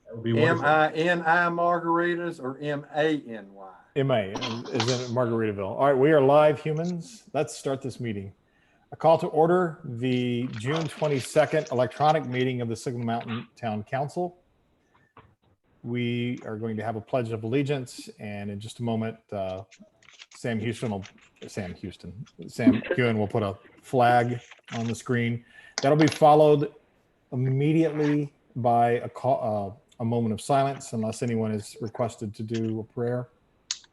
That would be wonderful. M-I-N-I margaritas or M-A-N-Y? M-A is in Margaritaville. All right, we are live, humans. Let's start this meeting. A call to order the June 22nd electronic meeting of the Signal Mountain Town Council. We are going to have a pledge of allegiance, and in just a moment, Sam Hewen will put a flag on the screen. That'll be followed immediately by a moment of silence, unless anyone is requested to do a prayer.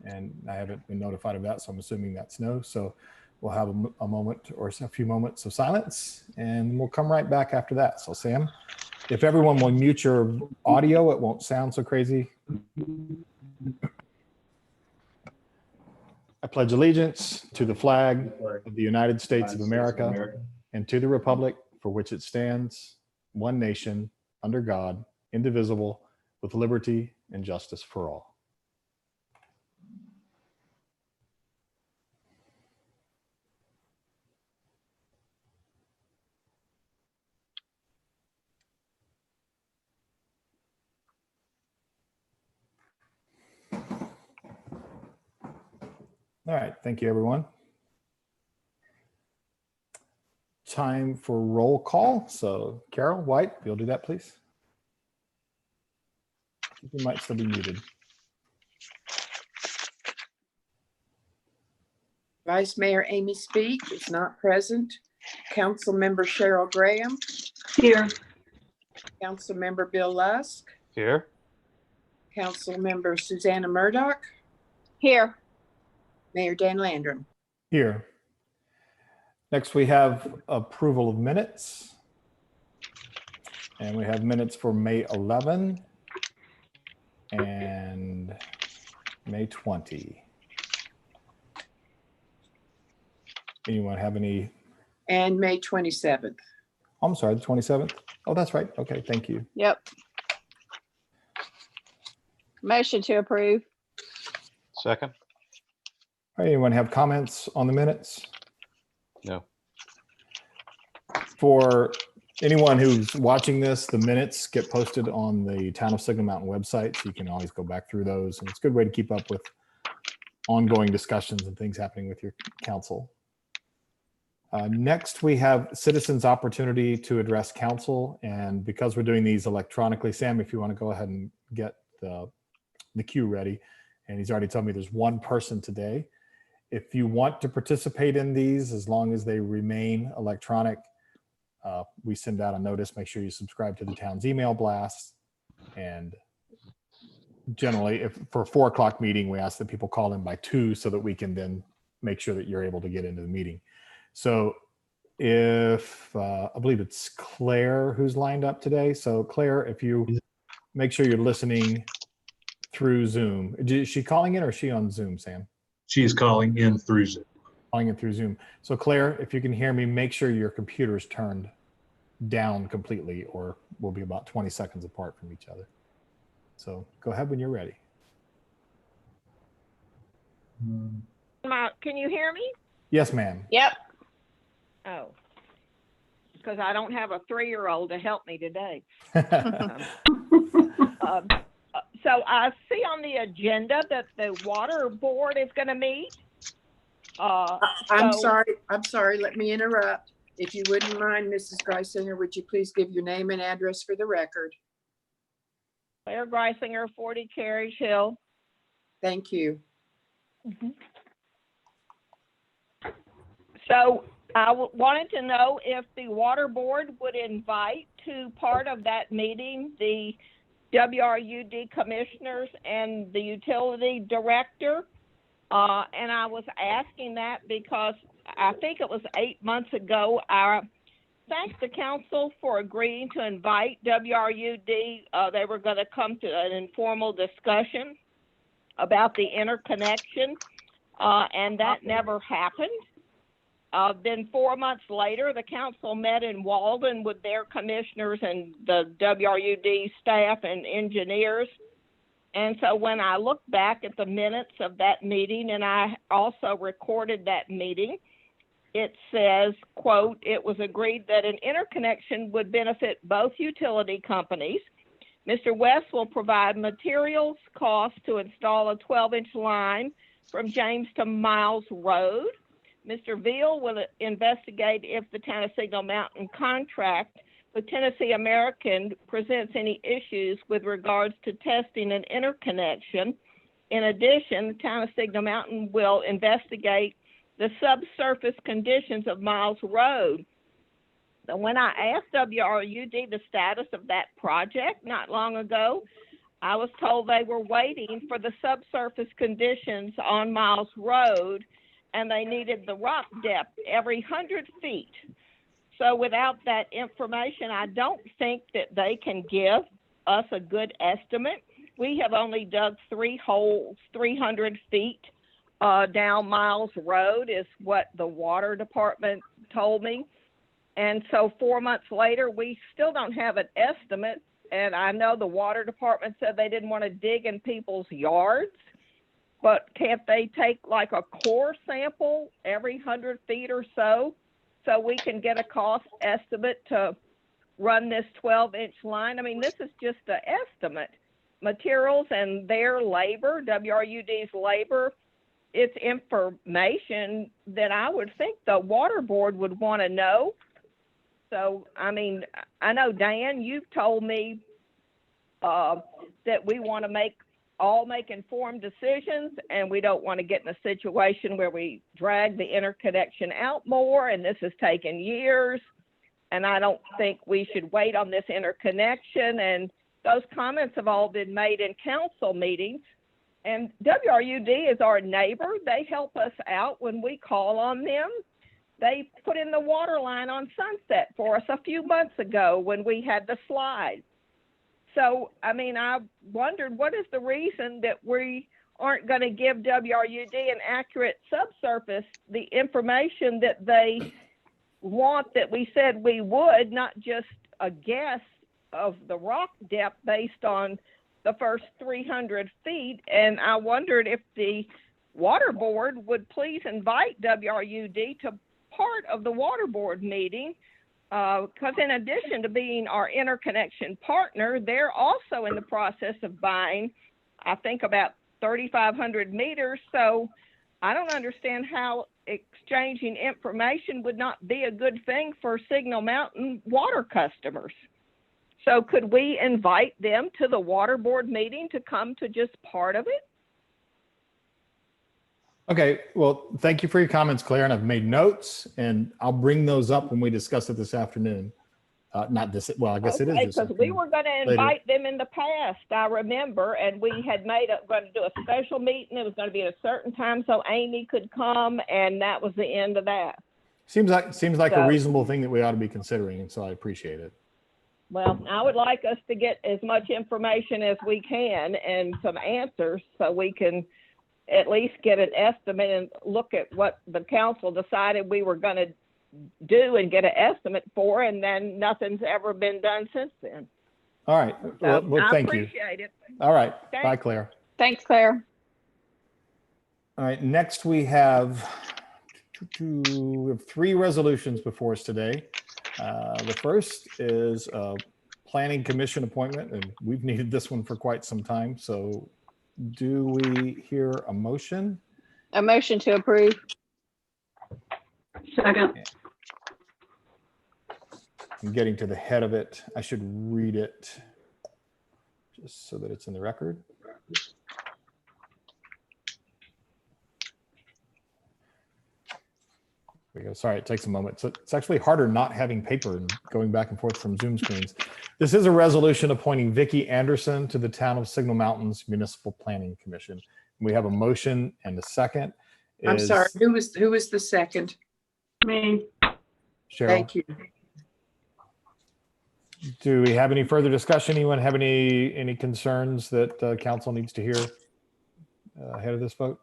And I haven't been notified of that, so I'm assuming that's no. So we'll have a moment or a few moments of silence, and we'll come right back after that. So Sam, if everyone will mute your audio, it won't sound so crazy. I pledge allegiance to the flag of the United States of America and to the republic for which it stands, one nation, under God, indivisible, with liberty and justice for all. All right, thank you, everyone. Time for roll call. So Carol, White, you'll do that, please. You might still be muted. Vice Mayor Amy Speak is not present. Council Member Cheryl Graham. Here. Council Member Bill Lusk. Here. Council Member Susanna Murdoch. Here. Mayor Dan Landrum. Here. Next, we have approval of minutes. And we have minutes for May 11 and May 20. Anyone have any? And May 27th. Oh, I'm sorry, the 27th. Oh, that's right. Okay, thank you. Yep. Motion to approve. Second. All right, anyone have comments on the minutes? No. For anyone who's watching this, the minutes get posted on the Town of Signal Mountain website, so you can always go back through those. And it's a good way to keep up with ongoing discussions and things happening with your council. Next, we have citizens' opportunity to address council. And because we're doing these electronically, Sam, if you want to go ahead and get the queue ready. And he's already told me there's one person today. If you want to participate in these, as long as they remain electronic, we send out a notice. Make sure you subscribe to the town's email blast. And generally, if for a 4 o'clock meeting, we ask that people call in by 2 so that we can then make sure that you're able to get into the meeting. So if I believe it's Claire who's lined up today. So Claire, if you make sure you're listening through Zoom. Is she calling in or is she on Zoom, Sam? She's calling in through Zoom. Calling in through Zoom. So Claire, if you can hear me, make sure your computer is turned down completely, or we'll be about 20 seconds apart from each other. So go ahead when you're ready. Can you hear me? Yes, ma'am. Yep. Oh, because I don't have a 3-year-old to help me today. So I see on the agenda that the water board is going to meet. I'm sorry. Let me interrupt. If you wouldn't mind, Mrs. Greisinger, would you please give your name and address for the record? Claire Greisinger, 40 Carriage Hill. Thank you. So I wanted to know if the water board would invite to part of that meeting the WRUD commissioners and the utility director. And I was asking that because I think it was 8 months ago, I thanked the council for agreeing to invite WRUD. They were going to come to an informal discussion about the interconnection, and that never happened. Then 4 months later, the council met in Walden with their commissioners and the WRUD staff and engineers. And so when I look back at the minutes of that meeting, and I also recorded that meeting, it says, quote, "It was agreed that an interconnection would benefit both utility companies. Mr. West will provide materials cost to install a 12-inch line from James to Miles Road. Mr. Veal will investigate if the town of Signal Mountain contract with Tennessee American presents any issues with regards to testing and interconnection. In addition, the town of Signal Mountain will investigate the subsurface conditions of Miles Road. So when I asked WRUD the status of that project not long ago, I was told they were waiting for the subsurface conditions on Miles Road, and they needed the rock depth every 100 feet. So without that information, I don't think that they can give us a good estimate. We have only dug 3 holes, 300 feet down Miles Road is what the water department told me. And so 4 months later, we still don't have an estimate. And I know the water department said they didn't want to dig in people's yards, but can't they take like a core sample every 100 feet or so we can get a cost estimate to run this 12-inch line? I mean, this is just an estimate. Materials and their labor, WRUD's labor, it's information that I would think the water board would want to know. So, I mean, I know, Dan, you've told me that we want to make informed decisions, and we don't want to get in a situation where we drag the interconnection out more, and this has taken years, and I don't think we should wait on this interconnection. And those comments have all been made in council meetings, and WRUD is our neighbor. They help us out when we call on them. They put in the water line on Sunset for us a few months ago when we had the slide. So, I mean, I wondered, what is the reason that we aren't going to give WRUD an accurate subsurface, the information that they want that we said we would, not just a guess of the rock depth based on the first 300 feet. And I wondered if the water board would please invite WRUD to part of the water board meeting, because in addition to being our interconnection partner, they're also in the process of buying, I think, about 3,500 meters. So I don't understand how exchanging information would not be a good thing for Signal Mountain water customers. So could we invite them to the water board meeting to come to just part of it? Okay, well, thank you for your comments, Claire, and I've made notes, and I'll bring those up when we discuss it this afternoon. Not this, well, I guess it is this because we afternoon. were going to invite them in the past, I remember, and we had going to do a special meeting. It was going to be at a certain time so Amy could come, and that was the end of that. Seems like a reasonable thing that we ought to be considering, and so I appreciate it. Well, I would like us to get as much information as we can and some answers so we can at least get an estimate and look at what the council decided we were going to do and get an estimate for, and then nothing's ever been done since then. All right. So well, thank you. I appreciate it. All right. Thanks. Bye, Claire. Thanks, Claire. All right. Next, we have 3 resolutions before us today. The first is a planning commission appointment, and we've needed this one for quite some time. So do we hear a motion? A motion to approve. Second. I'm getting to the head of it. I should read it just so that it's in the record. There we go. Sorry, it takes a moment. So it's actually harder not having paper and going back and forth from Zoom screens. This is a resolution appointing Vicki Anderson to the Town of Signal Mountain's Municipal Planning Commission. We have a motion and a second. I'm sorry, who was the second? Me. Cheryl. Thank you. Do we have any further discussion? Anyone have any concerns that council needs to hear ahead of this vote?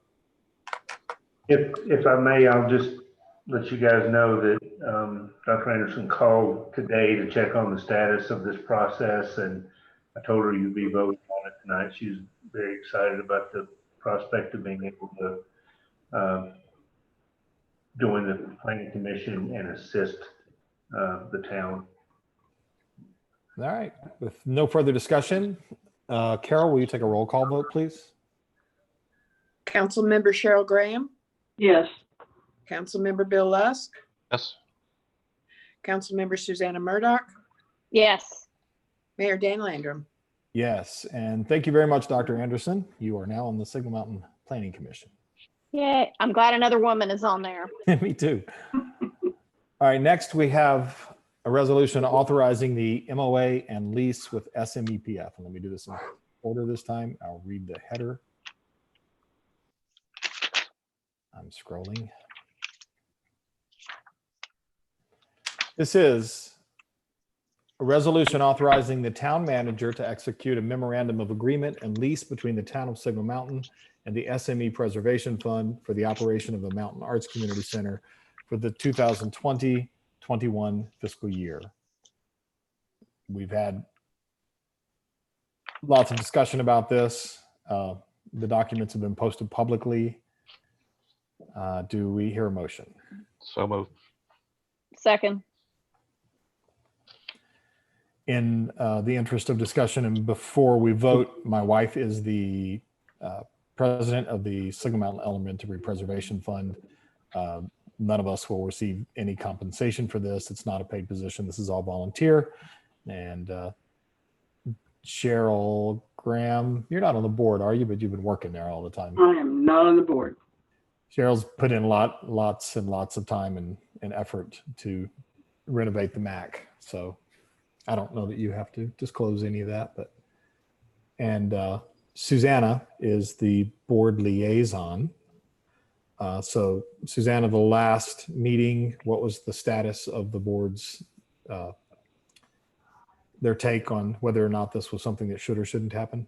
If I may, I'll just let you guys know that Dr. Anderson called today to check on the status of this process, and I told her you'd be voting on it tonight. She's very excited about the prospect of being able to join the planning commission and assist the town. All right, with no further discussion, Carol, will you take a roll call vote, please? Councilmember Cheryl Graham, Yes. Councilmember Bill Lusk, Yes. Councilmember Susanna Murdoch, Yes. Mayor Dan Landrum. Yes, and thank you very much, Dr. Anderson. You are now on the Signal Mountain Planning Commission. Yay. I'm glad another woman is on there. Me too. All right, next we have a resolution authorizing the MOA and lease with SMEPF. And let me do this in order this time. I'll read the header. I'm scrolling. This is a resolution authorizing the town manager to execute a memorandum of agreement and lease between the town of Signal Mountain and the SME Preservation Fund for the operation of the Mountain Arts Community Center for the 2020-21 fiscal year. We've had lots of discussion about this. The documents have been posted publicly. Do we hear a motion? So moved. Second. In the interest of discussion and before we vote, my wife is the president of the Signal Mountain Elementary Preservation Fund. None of us will receive any compensation for this. It's not a paid position. This is all volunteer. And Cheryl Graham, you're not on the board, are you? But you've been working there all the time. I am not on the board. Cheryl's put in lots and lots of time and effort to renovate the MAC. So I don't know that you have to disclose any of that, but, and Susanna is the board liaison. So Susanna, the last meeting, what was the status of the board's, their take on whether or not this was something that should or shouldn't happen?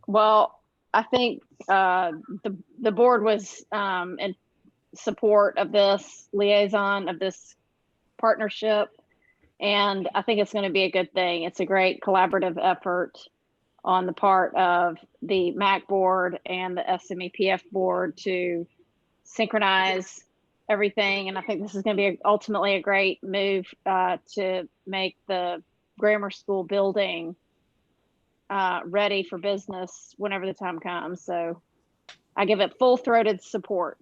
Well, I think the board was in support of this liaison, of this partnership. And I think it's going to be a good thing. It's a great collaborative effort on the part of the MAC board and the SMEPF board to synchronize everything. And I think this is going to be ultimately a great move to make the grammar school building ready for business whenever the time comes. So I give it full-throated support.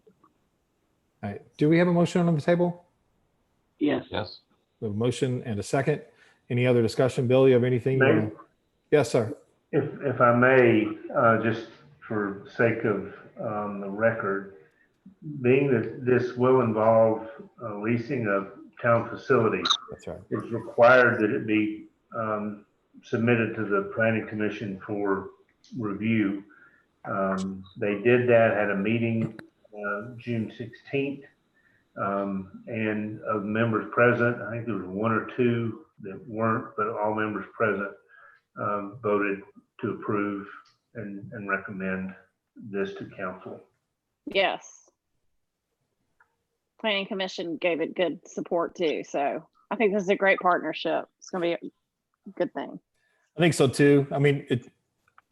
All right. Do we have a motion on the table? Yes. Yes. We have a motion and a second. Any other discussion? Bill, you have anything? You wanna... Yes, sir. If I may, just for sake of the record, being that this will involve leasing a town facility, That's right. it's required that it be submitted to the Planning Commission for review. They did that, had a meeting June 16th. And of members present, I think there was one or two that weren't, but all members present voted to approve and recommend this to council. Yes. Planning Commission gave it good support too. So I think this is a great partnership. It's going to be a good thing. I think so too. I mean,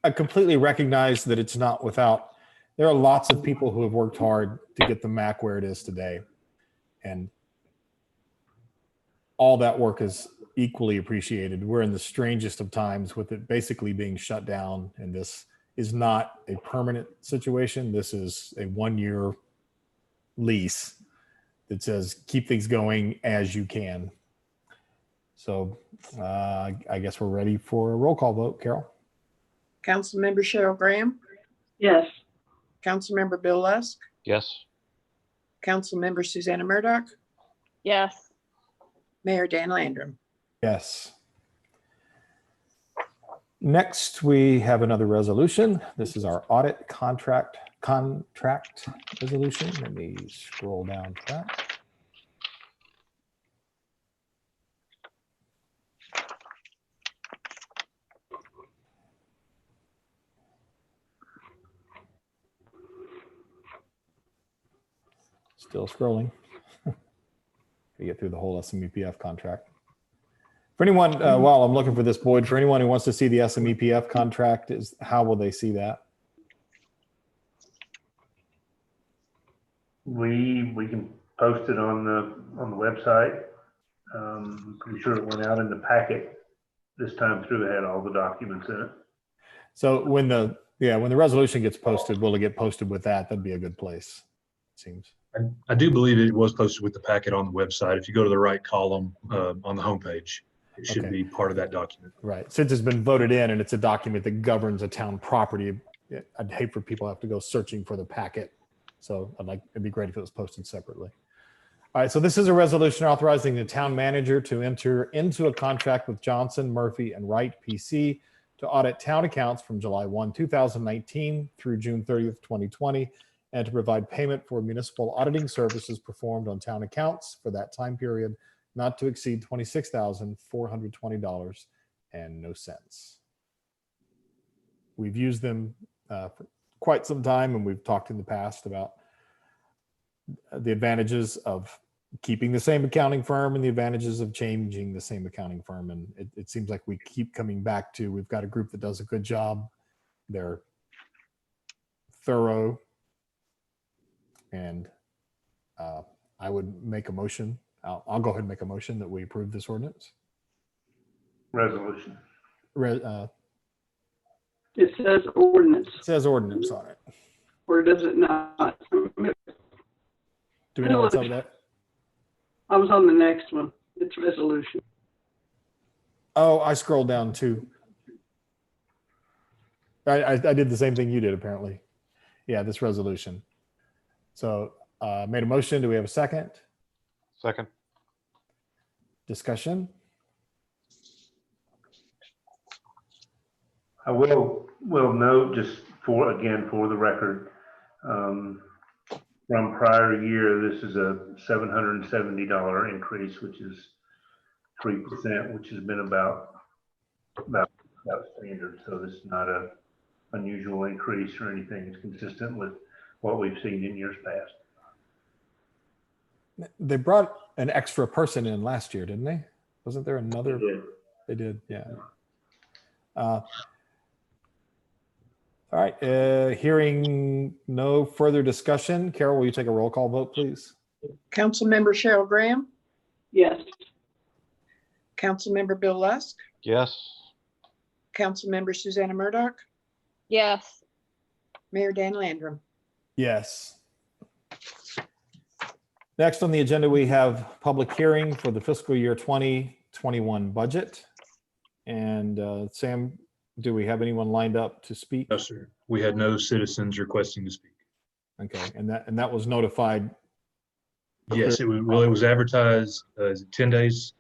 I completely recognize that it's not without, there are lots of people who have worked hard to get the MAC where it is today. And all that work is equally appreciated. We're in the strangest of times with it basically being shut down. And this is not a permanent situation. This is a 1-year lease that says keep things going as you can. So I guess we're ready for a roll call vote. Carol? Councilmember Cheryl Graham, Yes. Councilmember Bill Lusk, Yes. Councilmember Susanna Murdoch, Yes. Mayor Dan Landrum. Yes. Next, we have another resolution. This is our audit contract resolution. Let me scroll down to that. Still scrolling. To get through the whole SMEPF contract. For anyone, while I'm looking for this, Boyd, for anyone who wants to see the SMEPF contract, how will they see that? We can post it on the website. I'm pretty sure it went out in the packet this time through had all the documents in it. So when the resolution gets posted, will it get posted with that? That'd be a good place, it seems. I do believe it was posted with the packet on the website. If you go to the right column on the homepage, it should Okay. be part of that document. Right. Since it's been voted in and it's a document that governs a town property, I'd hate for people to have to go searching for the packet. So it'd be great if it was posted separately. All right. So this is a resolution authorizing the town manager to enter into a contract with Johnson, Murphy, and Wright PC to audit town accounts from July 1, 2019 through June 30th, 2020, and to provide payment for municipal auditing services performed on town accounts for that time period, not to exceed $26,420.00. We've used them for quite some time, and we've talked in the past about the advantages of keeping the same accounting firm and the advantages of changing the same accounting firm. And it seems like we keep coming back to, we've got a group that does a good job. They're thorough. And I would make a motion. I'll go ahead and make a motion that we approve this ordinance. Resolution. It says ordinance, It says ordinance on it. or does it not? Do we know what's up with that? I was on the next one. It's resolution. Oh, I scrolled down too. I did the same thing you did, apparently. Yeah, this resolution. So made a motion. Do we have a second? Second. Discussion? I will note, just for the record, from prior year, this is a $770 increase, which is 3%, which has been about standard. So this is not a unusual increase or anything. It's consistent with what we've seen in years past. They brought an extra person in last year, didn't they? Wasn't there another? They did, yeah. All right, hearing no further discussion. Carol, will you take a roll call vote, please? Councilmember Cheryl Graham, Yes. Councilmember Bill Lusk, Yes. Councilmember Susanna Murdoch, Yes. Mayor Dan Landrum. Yes. Next on the agenda, we have public hearing for the fiscal year 2021 budget. And Sam, do we have anyone lined up to speak? No, sir. We had no citizens requesting to speak. Okay, and that was notified. Yes, it was advertised 10 days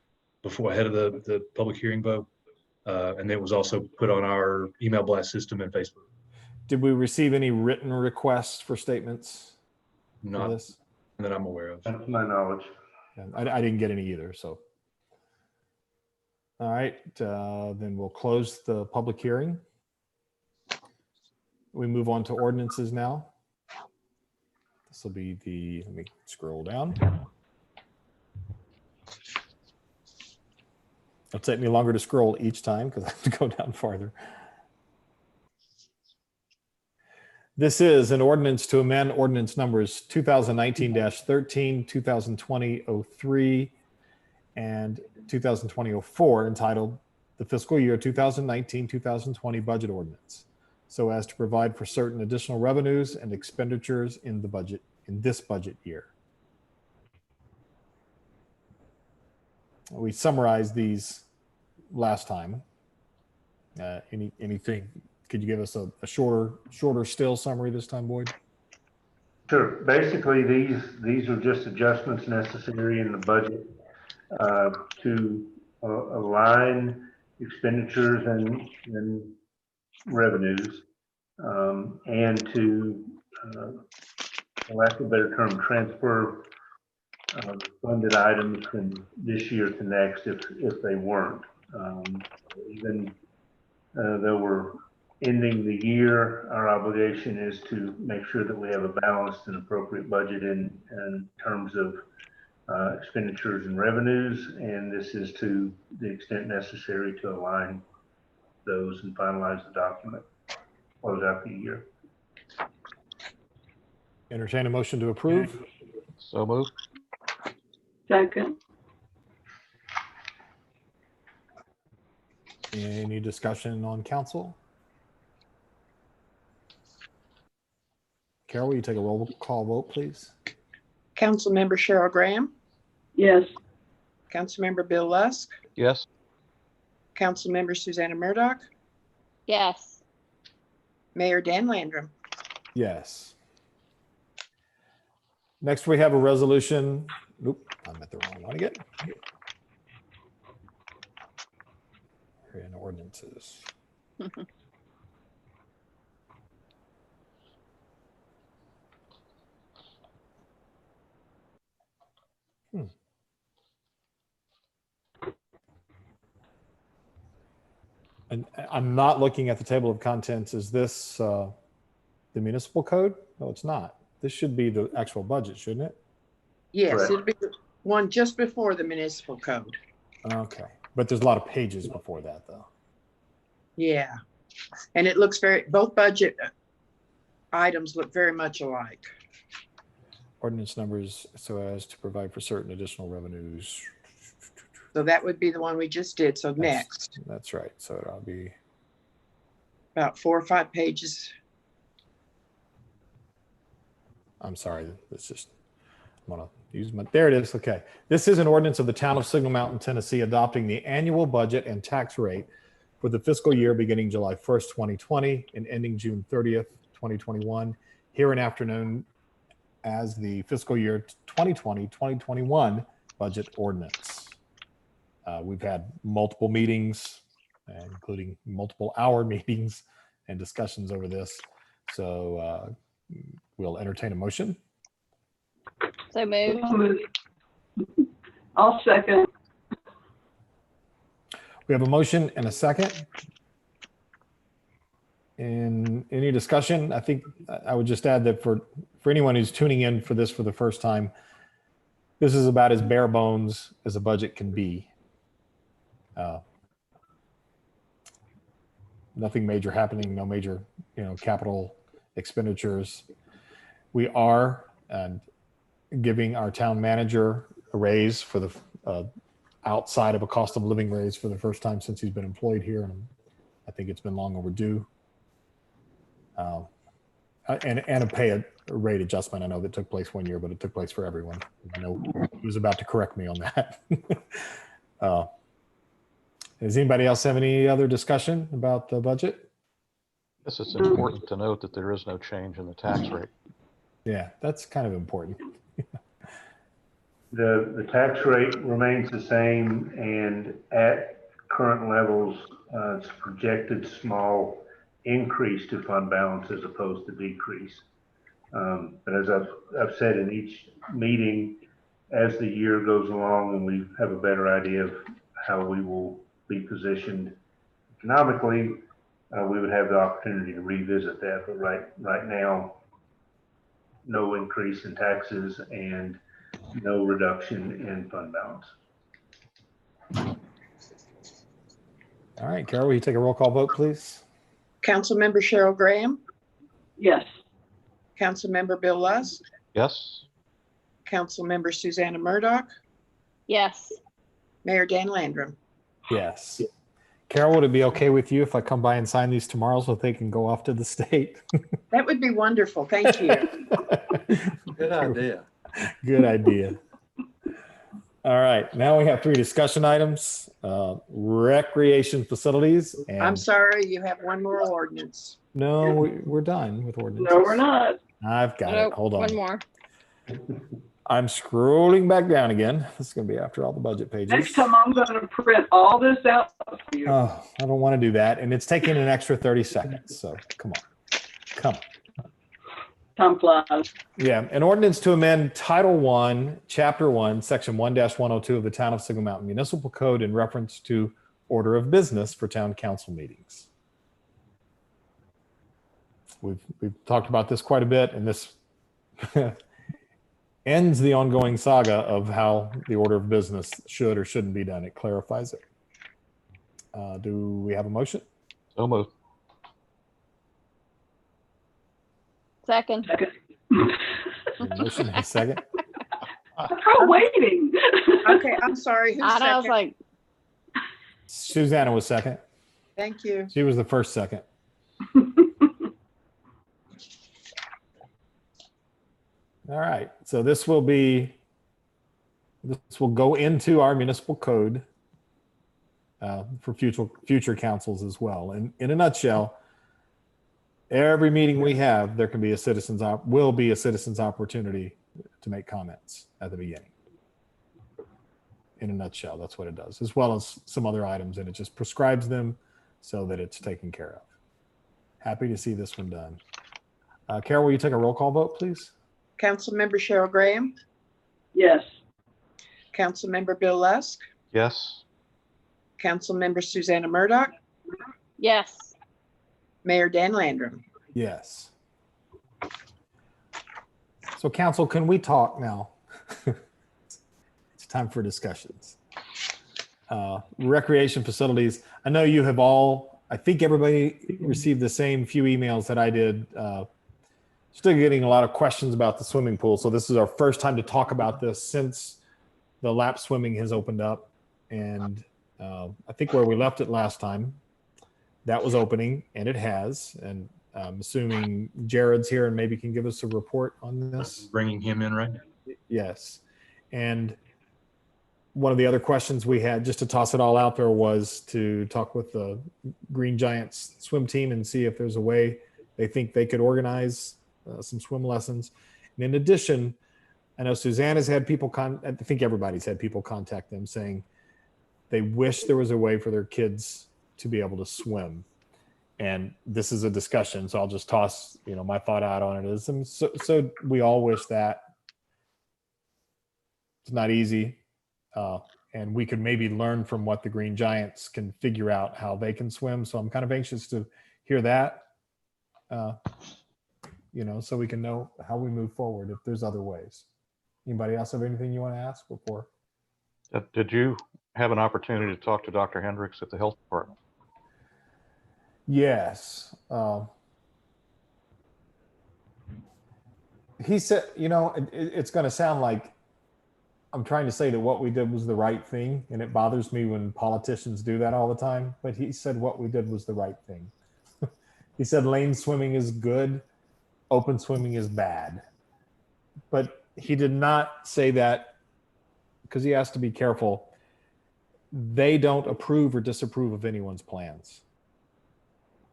before, ahead of the public hearing vote. And it was also put on our email blast system and Facebook. Did we receive any written requests for statements for Not this? that I'm aware of. That's my knowledge. And I didn't get any either, so. All right, then we'll close the public hearing. We move on to ordinances now. This will be let me scroll down. It'll take me longer to scroll each time because I have to go down farther. This is an ordinance to amend ordinance numbers 2019-13, 2020-03, and 2020-04 entitled the fiscal year 2019-2020 budget ordinance, so as to provide for certain additional revenues and expenditures in this budget year. We summarized these last time. Anything? Could you give us a shorter still summary this time, Boyd? Sure. Basically, these are just adjustments necessary in the budget to align expenditures and revenues, and to, for lack of a better term, transfer funded items from this year to next if they weren't. Even though we're ending the year, our obligation is to make sure that we have a balanced and appropriate budget in terms of expenditures and revenues, and this is to the extent necessary to align those and finalize the document, close out the year. Entertain a motion to approve. So moved. Second. Any discussion on council? Carol, will you take a roll call vote, please? Councilmember Cheryl Graham, Yes. Councilmember Bill Lusk, Yes. Councilmember Susanna Murdoch, Yes. Mayor Dan Landrum. Yes. Next, we have a resolution. Oop, I'm at the wrong one again. We're in ordinances. And I'm not looking at the table of contents. Is this the municipal code? No, it's not. This should be the actual budget, shouldn't it? Yes, Correct. it'll be the one just before the municipal code. Okay. But there's a lot of pages before that, though. Yeah. And it looks both budget items look very much alike. Ordinance numbers so as to provide for certain additional revenues. So that would be the one we just did. So next, That's right. So it'll be, about 4 or 5 pages. I'm sorry, it's just, I want to use my, there it is. Okay. This is an ordinance of the town of Signal Mountain, Tennessee, adopting the annual budget and tax rate for the fiscal year beginning July 1st, 2020 and ending June 30th, 2021, hereinafter known as the fiscal year 2020-2021 budget ordinance. We've had multiple meetings, including multiple hour meetings and discussions over this. So we'll entertain a motion. So moved. I'll second. We have a motion and a second. In any discussion, I think I would just add that for anyone who's tuning in for this for the first time, this is about as bare bones as a budget can be. Nothing major happening, no major, capital expenditures. We are giving our town manager a raise for the outside of a cost of living raise for the first time since he's been employed here, and I think it's been long overdue. And a pay rate adjustment. I know that took place one year, but it took place for everyone. I know he was about to correct me on that. Does anybody else have any other discussion about the budget? Yes, it's important to note that there is no change in the tax rate. Yeah, that's kind of important. The tax rate remains the same, and at current levels, it's a projected small increase to fund balance as opposed to decrease. But as I've said in each meeting, as the year goes along and we have a better idea of how we will be positioned economically, we would have the opportunity to revisit that. But right now, no increase in taxes and no reduction in fund balance. All right, Carol, will you take a roll call vote, please? Councilmember Cheryl Graham, Yes. Councilmember Bill Lusk, Yes. Councilmember Susanna Murdoch, Yes. Mayor Dan Landrum. Yes. Carol, would it be okay with you if I come by and sign these tomorrow so they can go off to the state? That would be wonderful. Thank you. Good idea. Good idea. All right, now we have 3 discussion items. Recreation facilities. And I'm sorry, you have one more ordinance. no, we're done with ordinances. No, we're not. I've got Nope, it. Hold on. one more. I'm scrolling back down again. This is going to be after all the budget pages. Next time I'm going to print all this out for you. Oh, I don't want to do that. And it's taking an extra 30 seconds. So come on. Come on. Time flies. Yeah, an ordinance to amend Title 1, Chapter 1, Section 1-102 of the Town of Signal Mountain Municipal Code in reference to order of business for town council meetings. We've talked about this quite a bit, and this ends the ongoing saga of how the order of business should or shouldn't be done. It clarifies it. Do we have a motion? So moved. Second. Second. A motion and a second. I'm waiting. Okay, I'm sorry. Who's I know, I was second? like, Susanna was second. Thank you. She was the first second. All right, so this will go into our municipal code for future councils as well. And in a nutshell, every meeting we have, there can be will be a citizen's opportunity to make comments at the beginning. In a nutshell, that's what it does, as well as some other items, and it just prescribes them so that it's taken care of. Happy to see this one done. Carol, will you take a roll call vote, please? Councilmember Cheryl Graham, Yes. Councilmember Bill Lusk, Yes. Councilmember Susanna Murdoch, Yes. Mayor Dan Landrum. Yes. So council, can we talk now? It's time for discussions. Recreation facilities. I know you have all, I think everybody received the same few emails that I did. Still getting a lot of questions about the swimming pool. So this is our first time to talk about this since the lap swimming has opened up. And I think where we left it last time, that was opening, and it has. And I'm assuming Jared's here and maybe can give us a report on this. Bringing him in right now. Yes. And one of the other questions we had, just to toss it all out there, was to talk with the Green Giants swim team and see if there's a way they think they could organize some swim lessons. And in addition, I know Susanna's had people I think everybody's had people contact them saying they wish there was a way for their kids to be able to swim. And this is a discussion, so I'll just toss, my thought out on it is, so we all wish that. It's not easy. And we could maybe learn from what the Green Giants can figure out how they can swim. So I'm kind of anxious to hear that, so we can know how we move forward if there's other ways. Anybody else have anything you want to ask before? Did you have an opportunity to talk to Dr. Hendricks at the health department? Yes. He said, it's going to sound like I'm trying to say that what we did was the right thing, and it bothers me when politicians do that all the time, but he said what we did was the right thing. He said lane swimming is good, open swimming is bad. But he did not say that, because he has to be careful. They don't approve or disapprove of anyone's plans.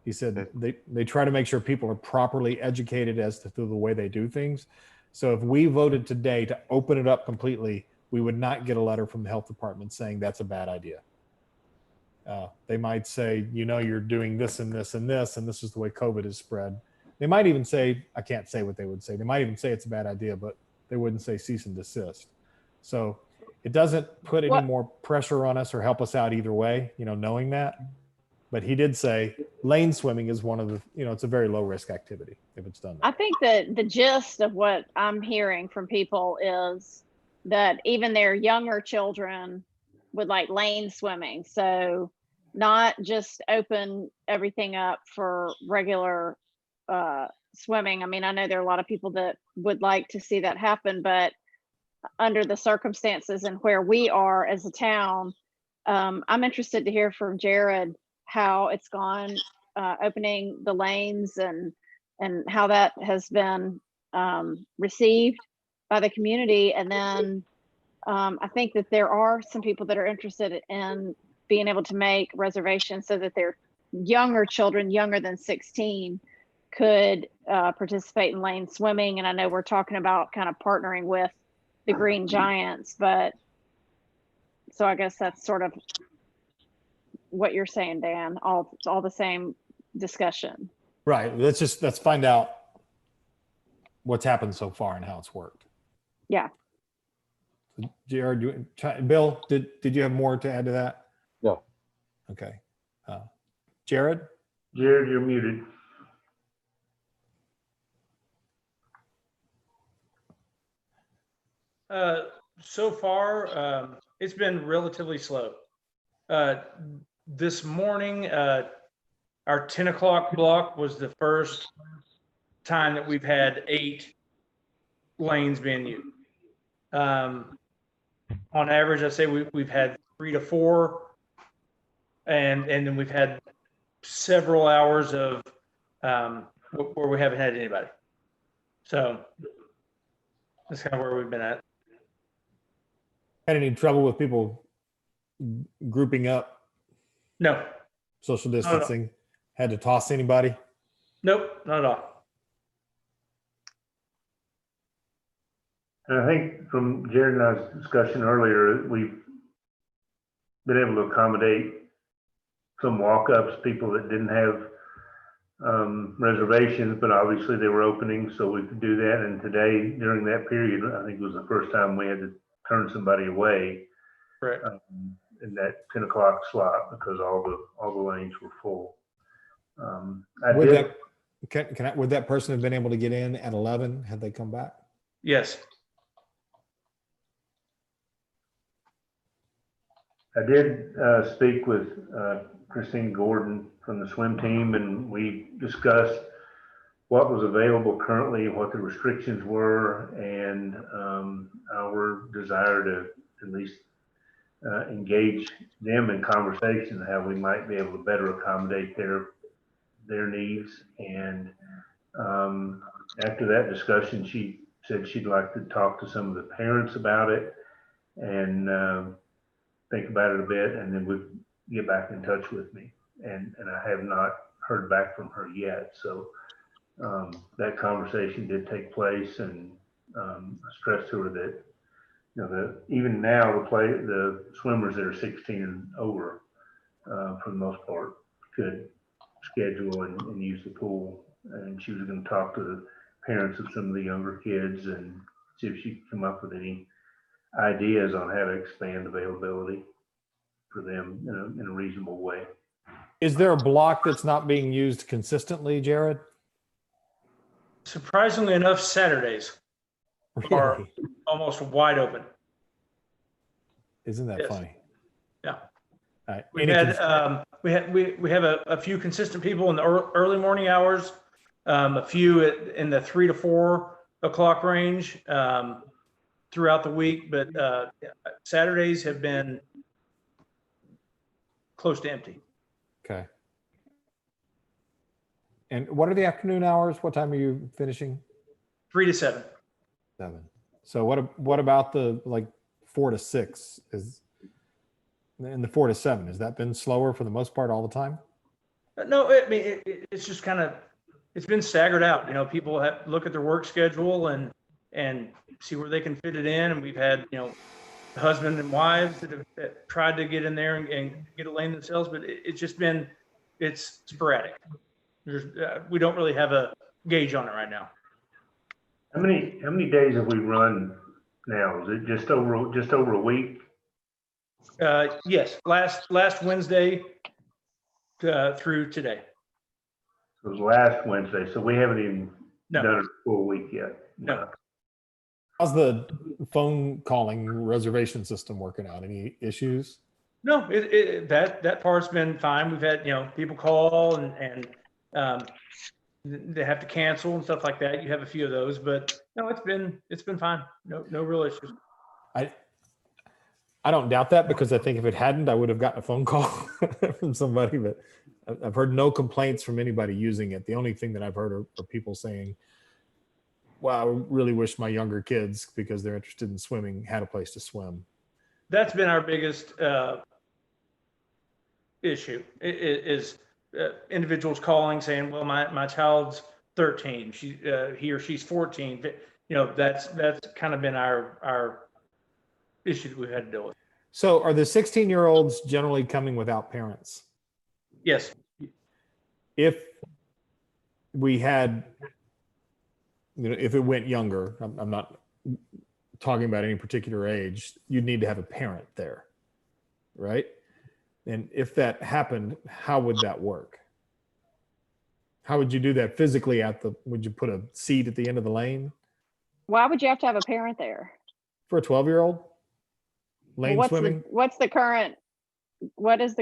He said they try to make sure people are properly educated as to the way they do things. So if we voted today to open it up completely, we would not get a letter from the health department saying that's a bad idea. They might say, you're doing this and this and this, and this is the way COVID is spread. They might even say, I can't say what they would say. They might even say it's a bad idea, but they wouldn't say cease and desist. So it doesn't put any more pressure on us or help us out either way, knowing that. But he did say lane swimming is one of the, it's a very low risk activity if it's done. I think that the gist of what I'm hearing from people is that even their younger children would like lane swimming. So not just open everything up for regular swimming. I mean, I know there are a lot of people that would like to see that happen, but under the circumstances and where we are as a town, I'm interested to hear from Jared how it's gone opening the lanes and how that has been received by the community. And then I think that there are some people that are interested in being able to make reservations so that their younger children, younger than 16, could participate in lane swimming. And I know we're talking about kind of partnering with the Green Giants, but so I guess that's sort of what you're saying, Dan, all the same discussion. Right. Let's find out what's happened so far and how it's worked. Yeah. Jared, Bill, did you have more to add to that? No. Okay. Jared? Jared, you're muted. So far, it's been relatively slow. This morning, our 10 o'clock block was the first time that we've had 8 lanes being used. On average, I say we've had 3 to 4, and then we've had several hours of where we haven't had anybody. So that's kind of where we've been at. Had any trouble with people grouping up, No, social distancing? Had to toss anybody? nope, not at all. And I think from Jared and I's discussion earlier, we've been able to accommodate some walk-ups, people that didn't have reservations, but obviously they were opening, so we could do that. And today, during that period, I think it was the first time we had to turn somebody away Right. in that 10 o'clock slot because all the lanes were full. Would that person have been able to get in at 11 had they come back? Yes. I did speak with Christine Gordon from the swim team, and we discussed what was available currently, what the restrictions were, and our desire to at least engage them in conversation, how we might be able to better accommodate their needs. And after that discussion, she said she'd like to talk to some of the parents about it and think about it a bit, and then would get back in touch with me. And I have not heard back from her yet. So that conversation did take place, and I stressed to her that, you know, even now the swimmers that are 16 and over, for the most part, could schedule and use the pool. And she was going to talk to the parents of some of the younger kids and see if she could come up with any ideas on how to expand availability for them in a reasonable way. Is there a block that's not being used consistently, Jared? Surprisingly enough, Saturdays are Really? almost wide open. Isn't that Yes. funny? Yeah. All right. We have a few consistent people in the early morning hours, a few in the 3 to 4 o'clock range throughout the week, but Saturdays have been close to empty. Okay. And what are the afternoon hours? What time are you finishing? 3 to 7. 7. So what about the 4 to 6 is in the 4 to 7? Has that been slower for the most part all the time? No, I mean, it's just kind of, it's been staggered out. You know, people have look at their work schedule and see where they can fit it in. And we've had, you know, husband and wives that have tried to get in there and get a lane themselves, but it's sporadic. We don't really have a gauge on it right now. How many days have we run now? Is it just over a week? Yes, last Wednesday through today. It was last Wednesday, so we haven't even No. done a full week yet. No. How's the phone calling reservation system working out? Any issues? No, that part's been fine. We've had, you know, people call and they have to cancel and stuff like that. You have a few of those, but no, it's been fine. No real issues. I don't doubt that, because I think if it hadn't, I would have gotten a phone call from somebody, but I've heard no complaints from anybody using it. The only thing that I've heard are people saying, wow, I really wish my younger kids, because they're interested in swimming, had a place to swim. That's been our biggest issue is individuals calling saying, well, my child's 13, he or she's 14. You know, that's kind of been our issue that we've had to deal with. So are the 16-year-olds generally coming without parents? Yes. If we had, you know, if it went younger, I'm not talking about any particular age, you'd need to have a parent there, right? And if that happened, how would that work? How would you do that physically would you put a seat at the end of the lane? Why would you have to have a parent there? For a 12-year-old? Lane swimming? What is the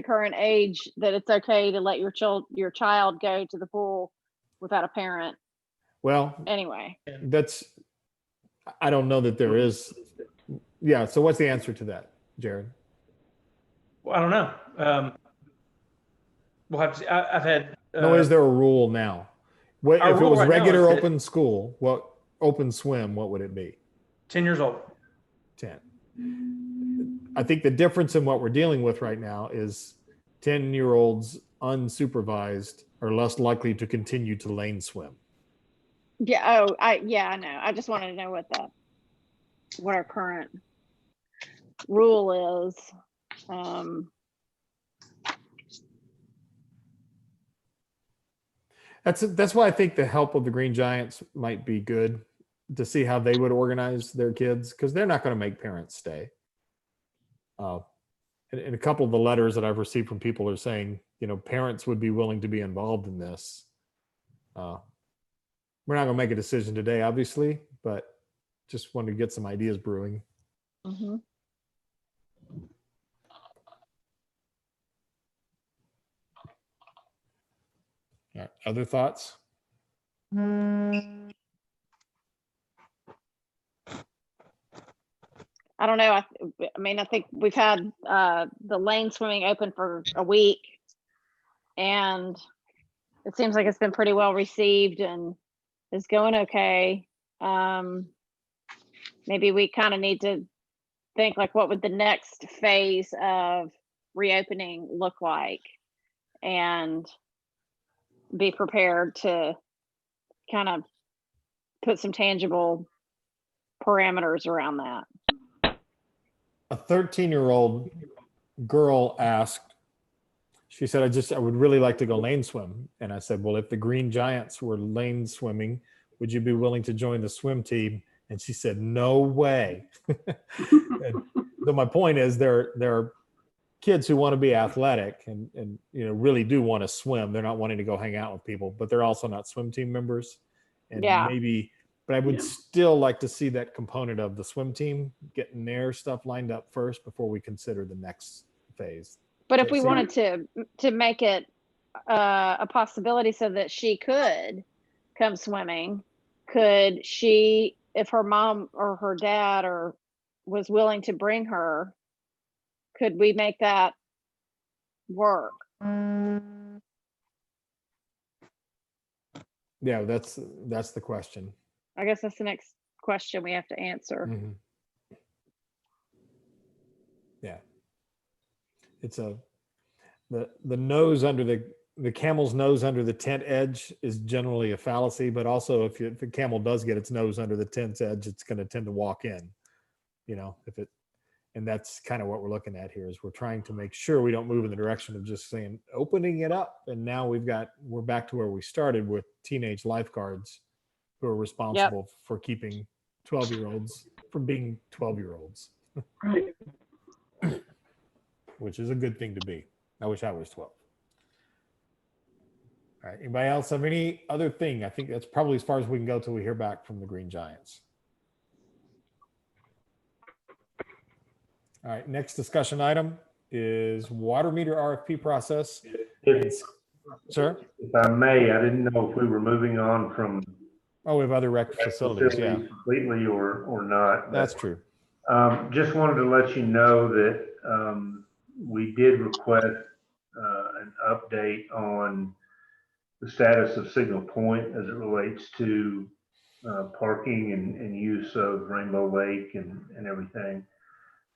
current age that it's okay to let your child go to the pool without a parent? Well, Anyway. I don't know that there is. Yeah. So what's the answer to that, Jared? Well, I don't know. we'll have to see. I've had. No, is there a rule now? What Our if it rule was right now regular is that- open school? What open swim? What would it be? 10 years old. 10. I think the difference in what we're dealing with right now is 10-year-olds unsupervised are less likely to continue to lane swim. Yeah. Oh, I know. I just wanted to know what our current rule is. That's why I think the help of the Green Giants might be good to see how they would organize their kids, because they're not going to make parents stay. And a couple of the letters that I've received from people are saying, parents would be willing to be involved in this. We're not going to make a decision today, obviously, but just wanted to get some ideas brewing. Mm-hmm. All right. Other thoughts? I don't know. I think we've had the lane swimming open for a week, and it seems like it's been pretty well received and is going okay. Maybe we kind of need to think like, what would the next phase of reopening look like, and be prepared to kind of put some tangible parameters around that. A 13-year-old girl asked, she said, I would really like to go lane swim. And I said, well, if the Green Giants were lane swimming, would you be willing to join the swim team? And she said, no way. So my point is there are kids who want to be athletic and really do want to swim. They're not wanting to go hang out with people, but they're also not swim team members. And but I would still like to see that component of the swim team getting their stuff lined up first before we consider the next phase. But if we wanted to make it a possibility so that she could come swimming, could she, if her mom or her dad was willing to bring her, could we make that work? Yeah, that's the question. I guess that's the next question we have to answer. Mm-hmm. Yeah. It's the nose under the camel's nose under the tent edge is generally a fallacy, but also if the camel does get its nose under the tent's edge, it's going to tend to walk in, and that's kind of what we're looking at here, is we're trying to make sure we don't move in the direction of just saying opening it up. And now we're back to where we started with teenage lifeguards who are responsible for keeping 12-year-olds from being 12-year-olds. Right. Which is a good thing to be. I wish I was 12. All right. Anybody else have any other thing? I think that's probably as far as we can go till we hear back from the Green Giants. All right. Next discussion item is water meter RFP process. Sir? If I may, I didn't know if we were moving on from Oh, we have other rec facilities. Yeah, completely or not. That's true. Just wanted to let you know that we did request an update on the status of Signal Point as it relates to parking and use of Rainbow Lake and everything.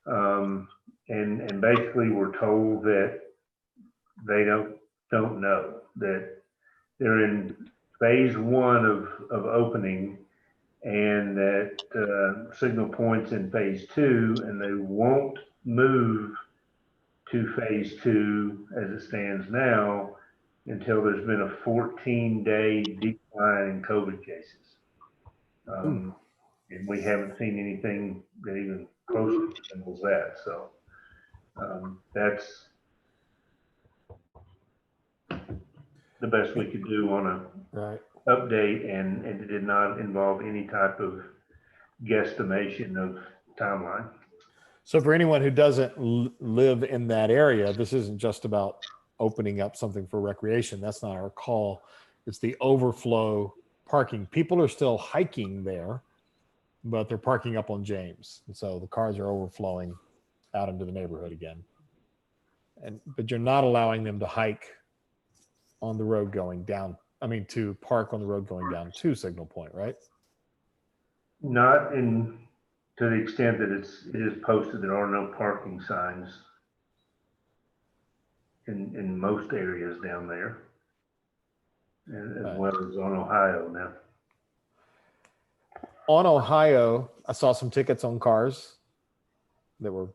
And basically we're told that they don't know, that they're in phase 1 of opening, and that Signal Point's in phase 2, and they won't move to phase 2 as it stands now until there's been a 14-day decline in COVID cases. And we haven't seen anything that even closely resembles that. So that's the best we could do on a update, and it did not involve any type of guesstimation of timeline. So for anyone who doesn't live in that area, this isn't just about opening up something for recreation. That's not our call. It's the overflow parking. People are still hiking there, but they're parking up on James. And so the cars are overflowing out into the neighborhood again. But you're not allowing them to hike on the road going down, to park on the road going down to Signal Point, right? Not to the extent that it is posted, there are no parking signs in most areas down there, and as well as on Ohio now. On Ohio, I saw some tickets on cars that were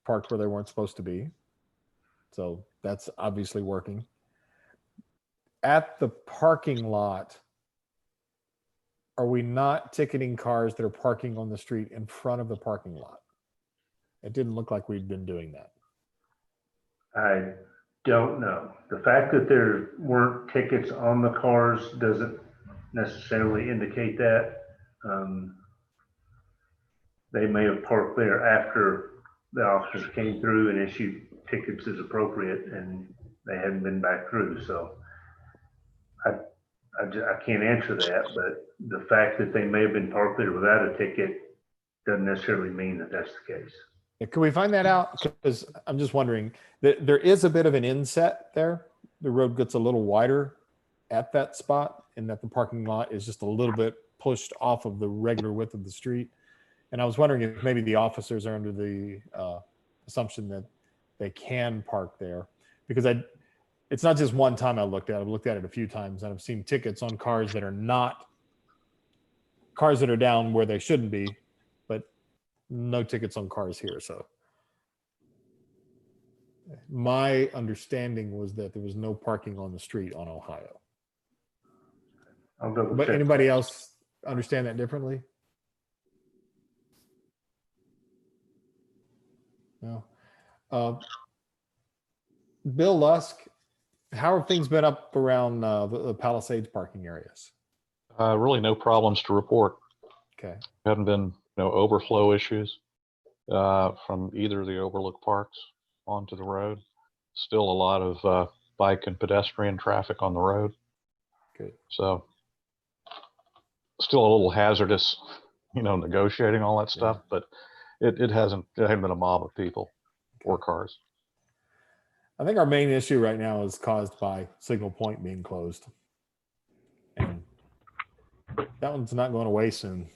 parked where they weren't supposed to be. So that's obviously working. At the parking lot, are we not ticketing cars that are parking on the street in front of the parking lot? It didn't look like we'd been doing that. I don't know. The fact that there weren't tickets on the cars doesn't necessarily indicate that. They may have parked there after the officers came through and issued tickets as appropriate, and they hadn't been back through. So I can't answer that, but the fact that they may have been parked there without a ticket doesn't necessarily mean that that's the case. Can we find that out? Because I'm just wondering that there is a bit of an inset there. The road gets a little wider at that spot, and that the parking lot is just a little bit pushed off of the regular width of the street. And I was wondering if maybe the officers are under the assumption that they can park there, because it's not just one time I looked at it. I've looked at it a few times, and I've seen tickets on cars that are not cars that are down where they shouldn't be, but no tickets on cars here. So my understanding was that there was no parking on the street on Ohio. I'll double But check. anybody else understand that differently? No. Bill Lusk, how have things been up around the Palisades parking areas? Really no problems to report. Okay. Haven't been no overflow issues from either of the overlook parks onto the road. Still a lot of bike and pedestrian traffic on the road. Good. So still a little hazardous, negotiating all that stuff, but it hasn't been a mob of people or cars. I think our main issue right now is caused by Signal Point being closed. And that one's not going away soon.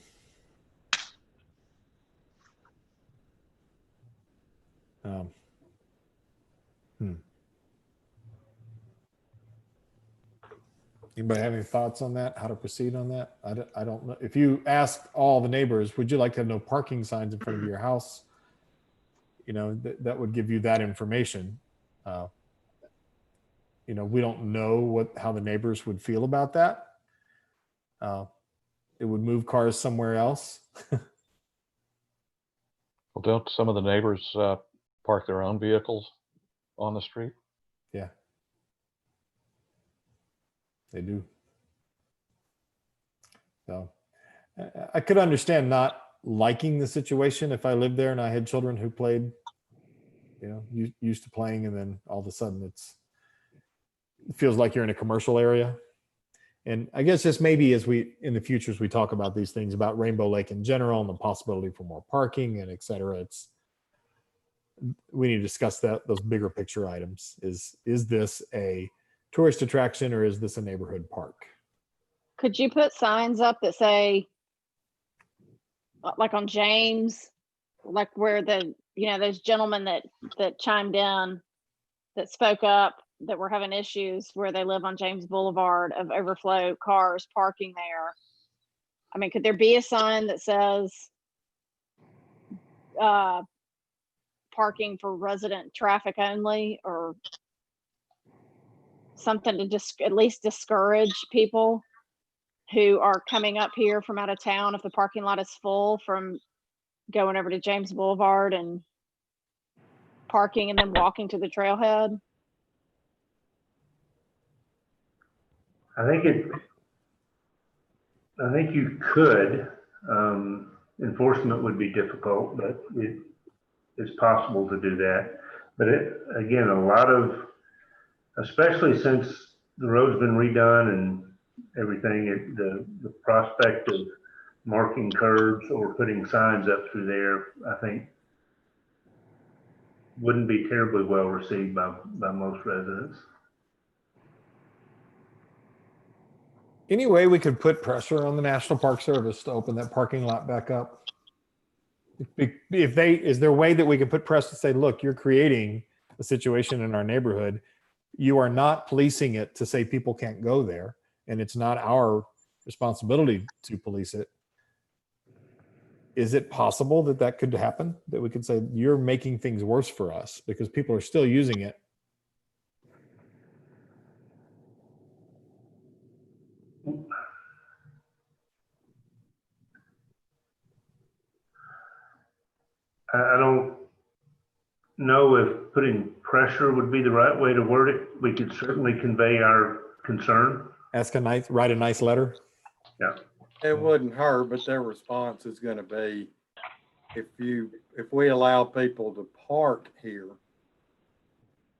Anybody have any thoughts on that? How to proceed on that? I don't know. If you asked all the neighbors, would you like to have no parking signs in front of your house? That would give you that information. We don't know how the neighbors would feel about that. It would move cars somewhere else. Well, don't some of the neighbors park their own vehicles on the street? Yeah. They do. So I could understand not liking the situation if I lived there and I had children who played, used to playing, and then all of a sudden it feels like you're in a commercial area. And I guess just maybe in the future, as we talk about these things about Rainbow Lake in general and the possibility for more parking and et cetera, we need to discuss those bigger picture items. Is this a tourist attraction or is this a neighborhood park? Could you put signs up that say, like on James, like where those gentlemen that chimed in, that spoke up, that were having issues where they live on James Boulevard of overflow cars parking there? I mean, could there be a sign that says parking for resident traffic only, or something to just at least discourage people who are coming up here from out of town, if the parking lot is full, from going over to James Boulevard and parking and then walking to the trailhead? I think you could. Enforcement would be difficult, but it's possible to do that. But again, a lot of, especially since the road's been redone and everything, the prospect of marking curbs or putting signs up through there, I think, wouldn't be terribly well received by most residents. Any way we could put pressure on the National Park Service to open that parking lot back up? Is there a way that we can put pressure to say, look, you're creating a situation in our neighborhood. You are not policing it to say people can't go there, and it's not our responsibility to police it. Is it possible that that could happen? That we could say, you're making things worse for us because people are still using it. I don't know if putting pressure would be the right way to word it. We could certainly convey our concern. Write a nice letter. Yeah. It wouldn't hurt, but their response is gonna be, if we allow people to park here,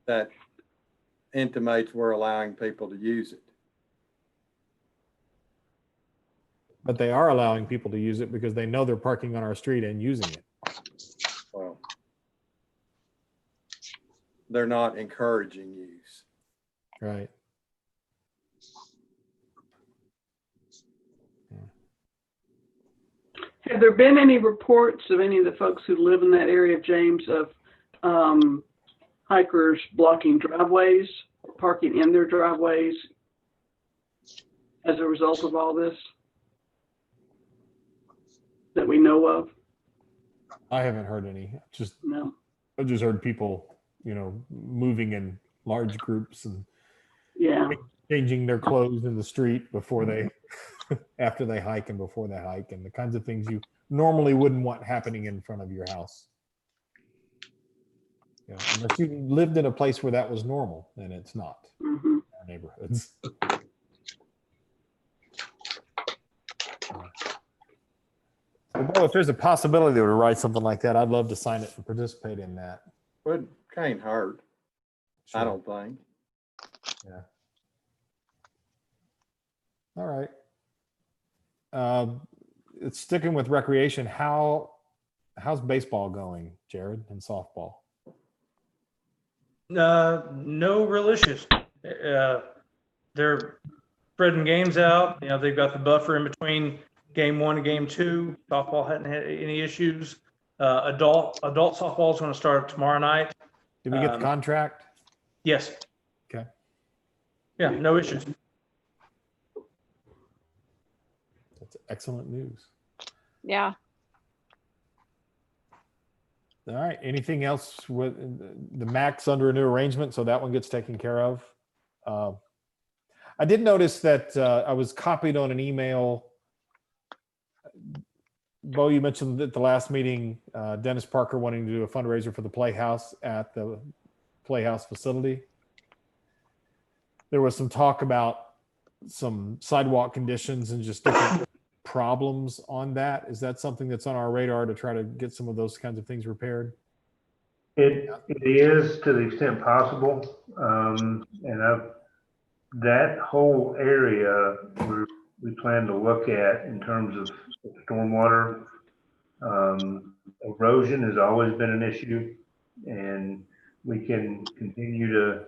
that intimates we're allowing people to use it. But they are allowing people to use it because they know they're parking on our street and using it. Well, they're not encouraging use. Right. Have there been any reports of any of the folks who live in that area of James of hikers blocking driveways, parking in their driveways as a result of all this that we know of? I haven't heard any. No. I just heard people, moving in large groups and Yeah. changing their clothes in the street before they, after they hike and before they hike, and the kinds of things you normally wouldn't want happening in front of your house. Unless you lived in a place where that was normal, then it's not in our neighborhoods. Well, if there's a possibility to write something like that, I'd love to sign it and participate in that. Would can't hurt. Sure. I don't think. Yeah. All right. It's sticking with recreation. How's baseball going, Jared, and softball? No real issues. They're spreading games out. They've got the buffer in between game 1 and game 2. Softball hadn't had any issues. Adult softball is going to start tomorrow night. Did we get the contract? Yes. Okay. Yeah, no issues. That's excellent news. Yeah. All right. Anything else with the max under a new arrangement? So that one gets taken care of. I did notice that I was copied on an email. Bo, you mentioned at the last meeting, Dennis Parker wanting to do a fundraiser for the Playhouse at the Playhouse facility. There was some talk about some sidewalk conditions and just different problems on that. Is that something that's on our radar to try to get some of those kinds of things repaired? It is to the extent possible. That whole area we plan to look at in terms of stormwater. Erosion has always been an issue, and we can continue to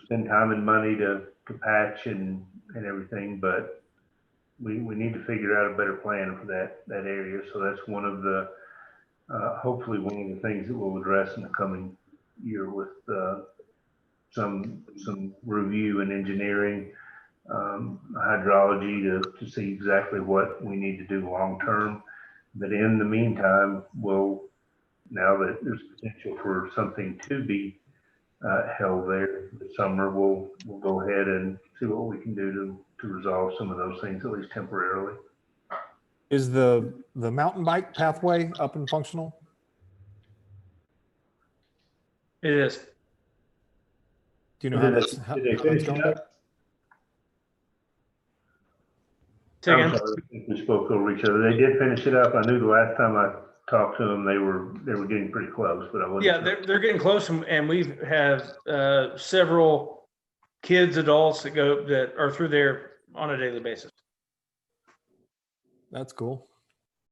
spend time and money to patch and everything, but we need to figure out a better plan for that area. So that's one of the hopefully one of the things that we'll address in the coming year with some review and engineering, hydrology to see exactly what we need to do long term. But in the meantime, now that there's potential for something to be held there this summer, we'll go ahead and see what we can do to resolve some of those things, at least temporarily. Is the mountain bike pathway up and functional? It is. Do you know how that's Did they finish it up? I'm sorry, I think we spoke over each other. They did finish it up. I knew the last time I talked to them, they were getting pretty close, but I wasn't. Yeah, they're getting close, and we have several kids, adults that are through there on a daily basis. That's cool.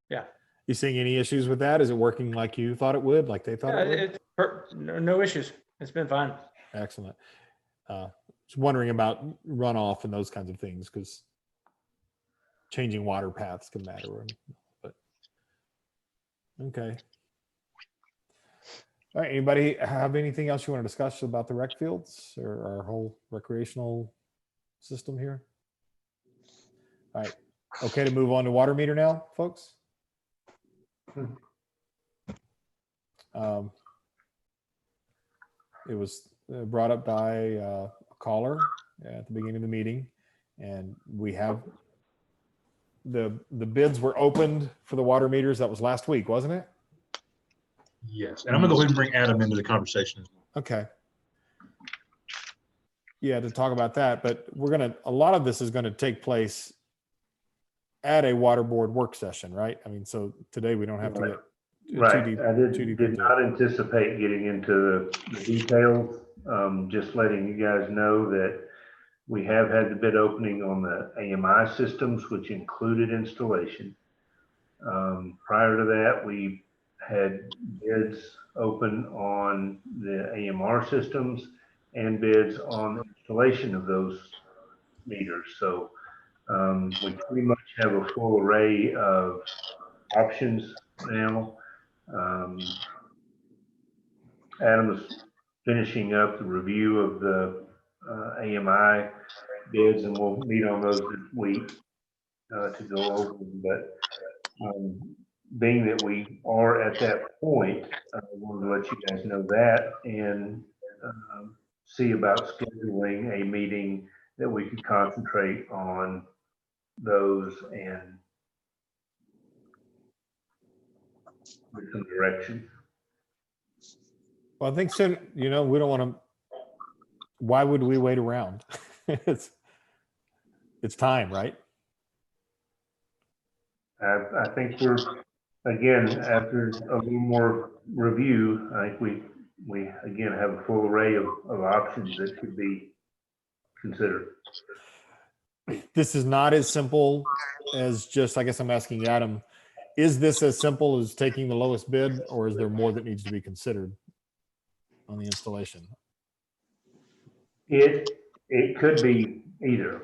Yeah. You seeing any issues with that? Is it working like you thought it would, like they thought it would? No issues. It's been fine. Excellent. was wondering about runoff and those kinds of things because changing water paths can matter. But okay. All right. Anybody have anything else you want to discuss about the rec fields or our whole recreational system here? All right. Okay to move on to water meter now, folks. It was brought up by a caller at the beginning of the meeting, and we have the bids were opened for the water meters. That was last week, wasn't it? Yes, and I'm gonna go ahead and bring Adam into the conversation. Okay. Yeah, to talk about that, but a lot of this is gonna take place at a water board work session, right? I mean, so today we don't have to get Right. too deep. I too deep did into not anticipate getting into the details. Just letting you guys know that we have had the bid opening on the AMI systems, which included installation. Prior to that, we had bids open on the AMR systems and bids on the installation of those meters. So we pretty much have a full array of options now. Adam is finishing up the review of the AMI bids, and we'll meet on those this week to go over them. But being that we are at that point, I wanted to let you guys know that and see about scheduling a meeting that we could concentrate on those and with some direction. Well, I think so. You know, we don't want to. Why would we wait around? it's time, right? I think we're, again, after a little more review, I think we again have a full array of options that could be considered. This is not as simple as just, I guess I'm asking Adam, is this as simple as taking the lowest bid, or is there more that needs to be considered on the installation? It could be either.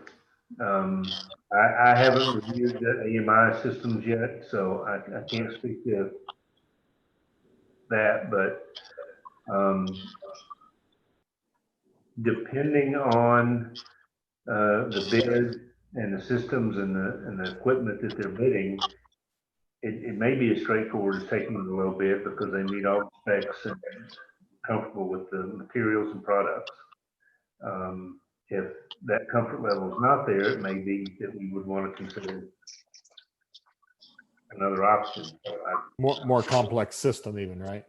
I haven't reviewed the AMI systems yet, so I can't speak to that, but depending on the bid and the systems and the equipment that they're bidding, it may be as straightforward as taking the low bid because they meet all the specs and comfortable with the materials and products. If that comfort level is not there, it may be that we would want to consider another option. So More complex system even, right?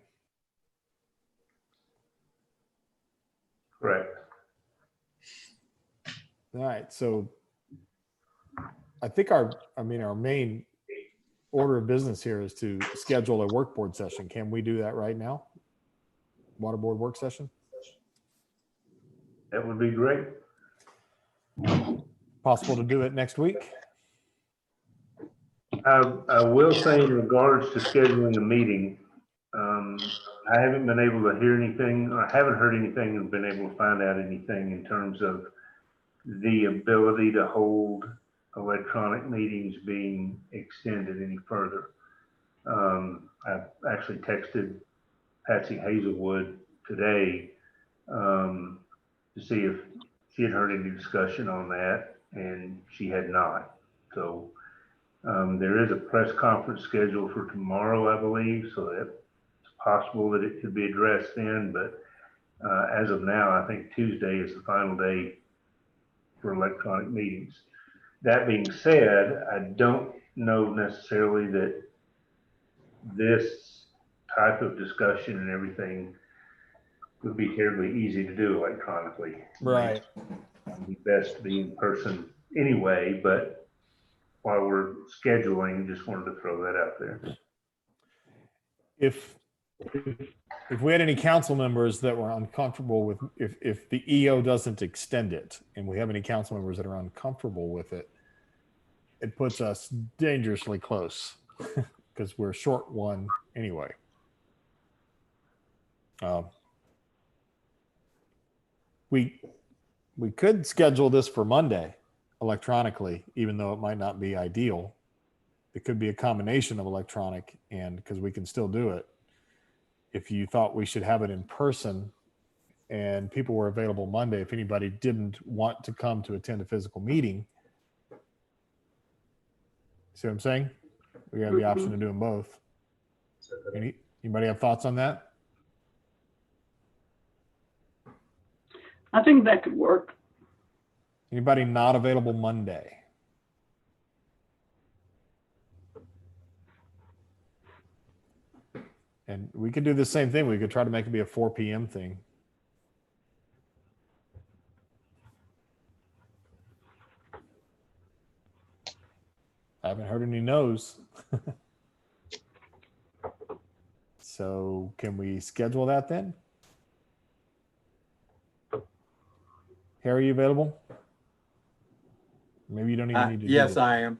Correct. All right. So I think our main order of business here is to schedule a work board session. Can we do that right now? Water board work session? That would be great. Possible to do it next week? I will say in regards to scheduling a meeting, I haven't been able to hear anything. I haven't heard anything and been able to find out anything in terms of the ability to hold electronic meetings being extended any further. I've actually texted Patsy Hazelwood today to see if she had heard any discussion on that, and she had not. So there is a press conference scheduled for tomorrow, I believe, so it's possible that it could be addressed then, but as of now, I think Tuesday is the final day for electronic meetings. That being said, I don't know necessarily that this type of discussion and everything would be terribly easy to do electronically. Right. It'd be best to be in person anyway, but while we're scheduling, just wanted to throw that out there. If we had any council members that were uncomfortable with, if the EO doesn't extend it, and we have any council members that are uncomfortable with it, it puts us dangerously close because we're short one anyway. we could schedule this for Monday electronically, even though it might not be ideal. It could be a combination of electronic and because we can still do it. If you thought we should have it in person and people were available Monday, if anybody didn't want to come to attend a physical meeting, see what I'm saying? We have the option of doing both. Anybody have thoughts on that? I think that could work. Anybody not available Monday? And we could do the same thing. We could try to make it be a 4 p.m. thing. I haven't heard any no's. So can we schedule that then? Harry, you available? Maybe you don't even need to do Yes, it. I am.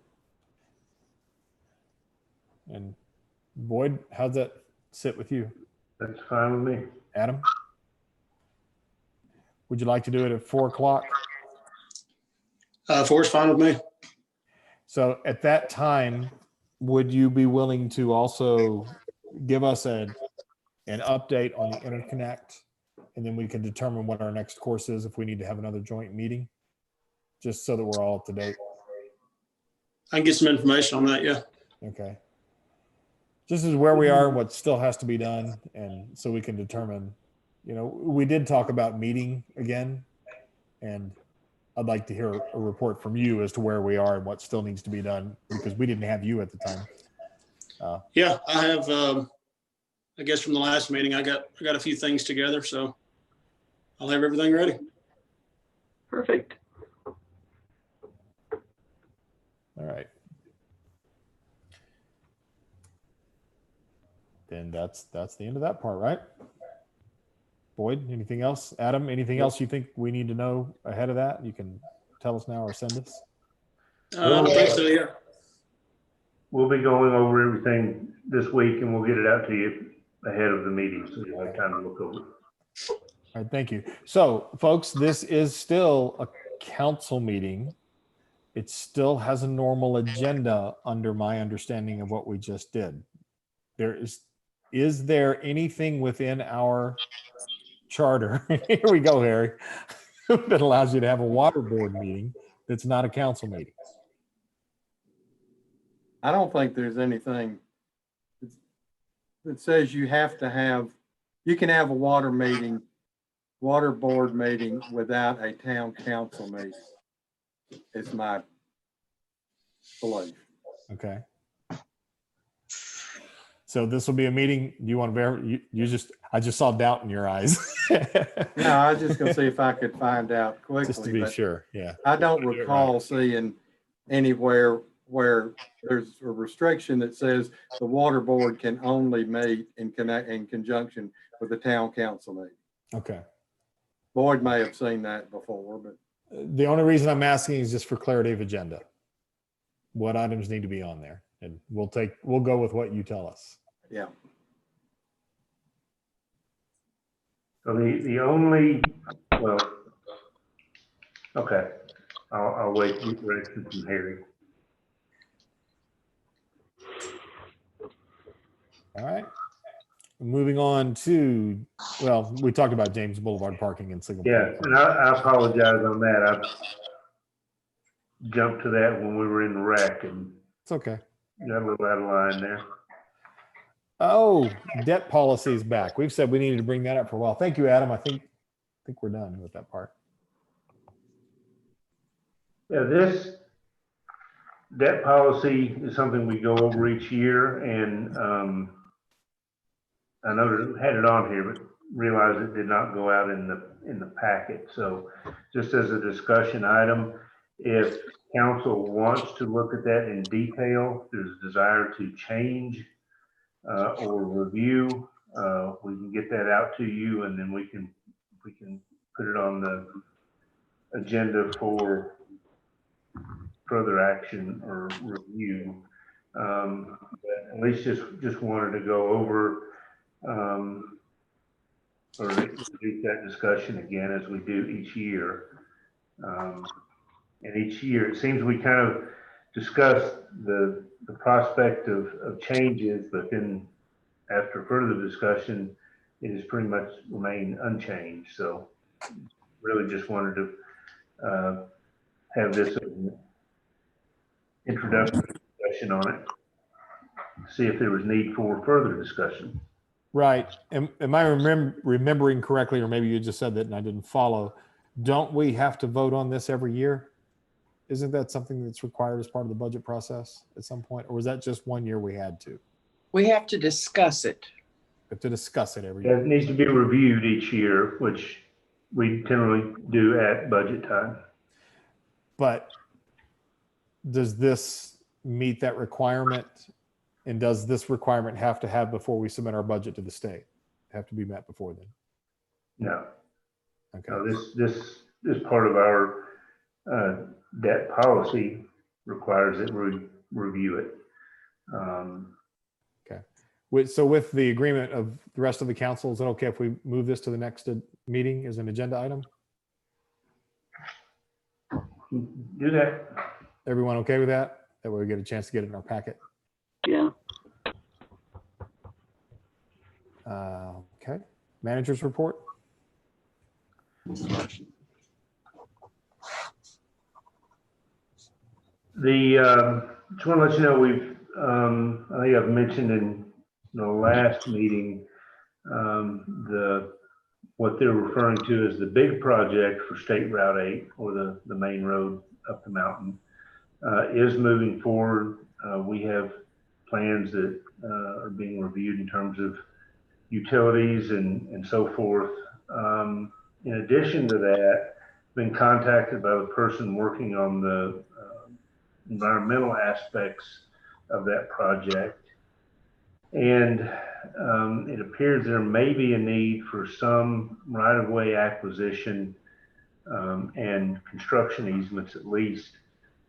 And Boyd, how's that sit with you? That's fine with me. Adam? Would you like to do it at 4 o'clock? 4 is fine with me. So at that time, would you be willing to also give us an update on the interconnect? And then we can determine what our next course is if we need to have another joint meeting, just so that we're all up to date. I can get some information on that, yeah. Okay. This is where we are, what still has to be done. And so we can determine, you know, we did talk about meeting again, and I'd like to hear a report from you as to where we are and what still needs to be done, because we didn't have you at the time. Yeah, I have, I guess from the last meeting, I got a few things together, so I'll have everything ready. Perfect. All right. Then that's the end of that part, right? Boyd, anything else? Adam, anything else you think we need to know ahead of that? You can tell us now or send us. I don't think so, yeah. We'll be going over everything this week and we'll get it out to you ahead of the meeting, so you'll have time to look over it. All right, thank you. So, folks, this is still a council meeting. It still has a normal agenda under my understanding of what we just did. Is there anything within our charter, here we go, Harry, that allows you to have a water board meeting that's not a council meeting? I don't think there's anything that says you have to have, you can have a water board meeting without a town council meeting. It's my belief. Okay. So this will be a meeting. You want to verify? I just saw doubt in your eyes. No, I was just gonna see if I could find out quickly. Just to be but sure. Yeah. I don't recall seeing anywhere where there's a restriction that says the water board can only meet in conjunction with the town council meeting. Okay. Boyd may have seen that before, but The only reason I'm asking is just for clarity of agenda. What items need to be on there? And we'll go with what you tell us. yeah. So the only, well, okay, I'll wait for direction from Harry. All right. Moving on to, well, we talked about James Boulevard parking and single. Yeah, and I apologize on that. I jumped to that when we were in the wreck and It's okay. got a little out of line there. Oh, debt policy is back. We've said we needed to bring that up for a while. Thank you, Adam. I think we're done with that part. Yeah, this debt policy is something we go over each year, and I know that it had it on here, but realized it did not go out in the packet. So just as a discussion item, if council wants to look at that in detail, there's a desire to change or review, we can get that out to you, and then we can put it on the agenda for further action or review. But at least just wanted to go over or introduce that discussion again as we do each year. And each year, it seems we kind of discuss the prospect of changes, but then after further discussion, it has pretty much remained unchanged. So really just wanted to have this introductory discussion on it, see if there was need for further discussion. Right. Am I remembering correctly, or maybe you just said that and I didn't follow? Don't we have to vote on this every year? Isn't that something that's required as part of the budget process at some point? Or was that just one year we had to? We have to discuss it. We have to discuss it every year. It needs to be reviewed each year, which we generally do at budget time. But does this meet that requirement? And does this requirement have to have before we submit our budget to the state? Have to be met before then? No. Okay. No, this part of our debt policy requires that we review it. Okay. So with the agreement of the rest of the council, is it okay if we move this to the next meeting as an agenda item? Do that. Everyone okay with that? That way we get a chance to get it in our packet. Yeah. Okay. Manager's report. Just want to let you know we've I think I've mentioned in the last meeting what they're referring to as the big project for State Route 8, or the main road up the mountain, is moving forward. We have plans that are being reviewed in terms of utilities and so forth. In addition to that, I've been contacted by the person working on the environmental aspects of that project. And it appears there may be a need for some right-of-way acquisition and construction easements, at least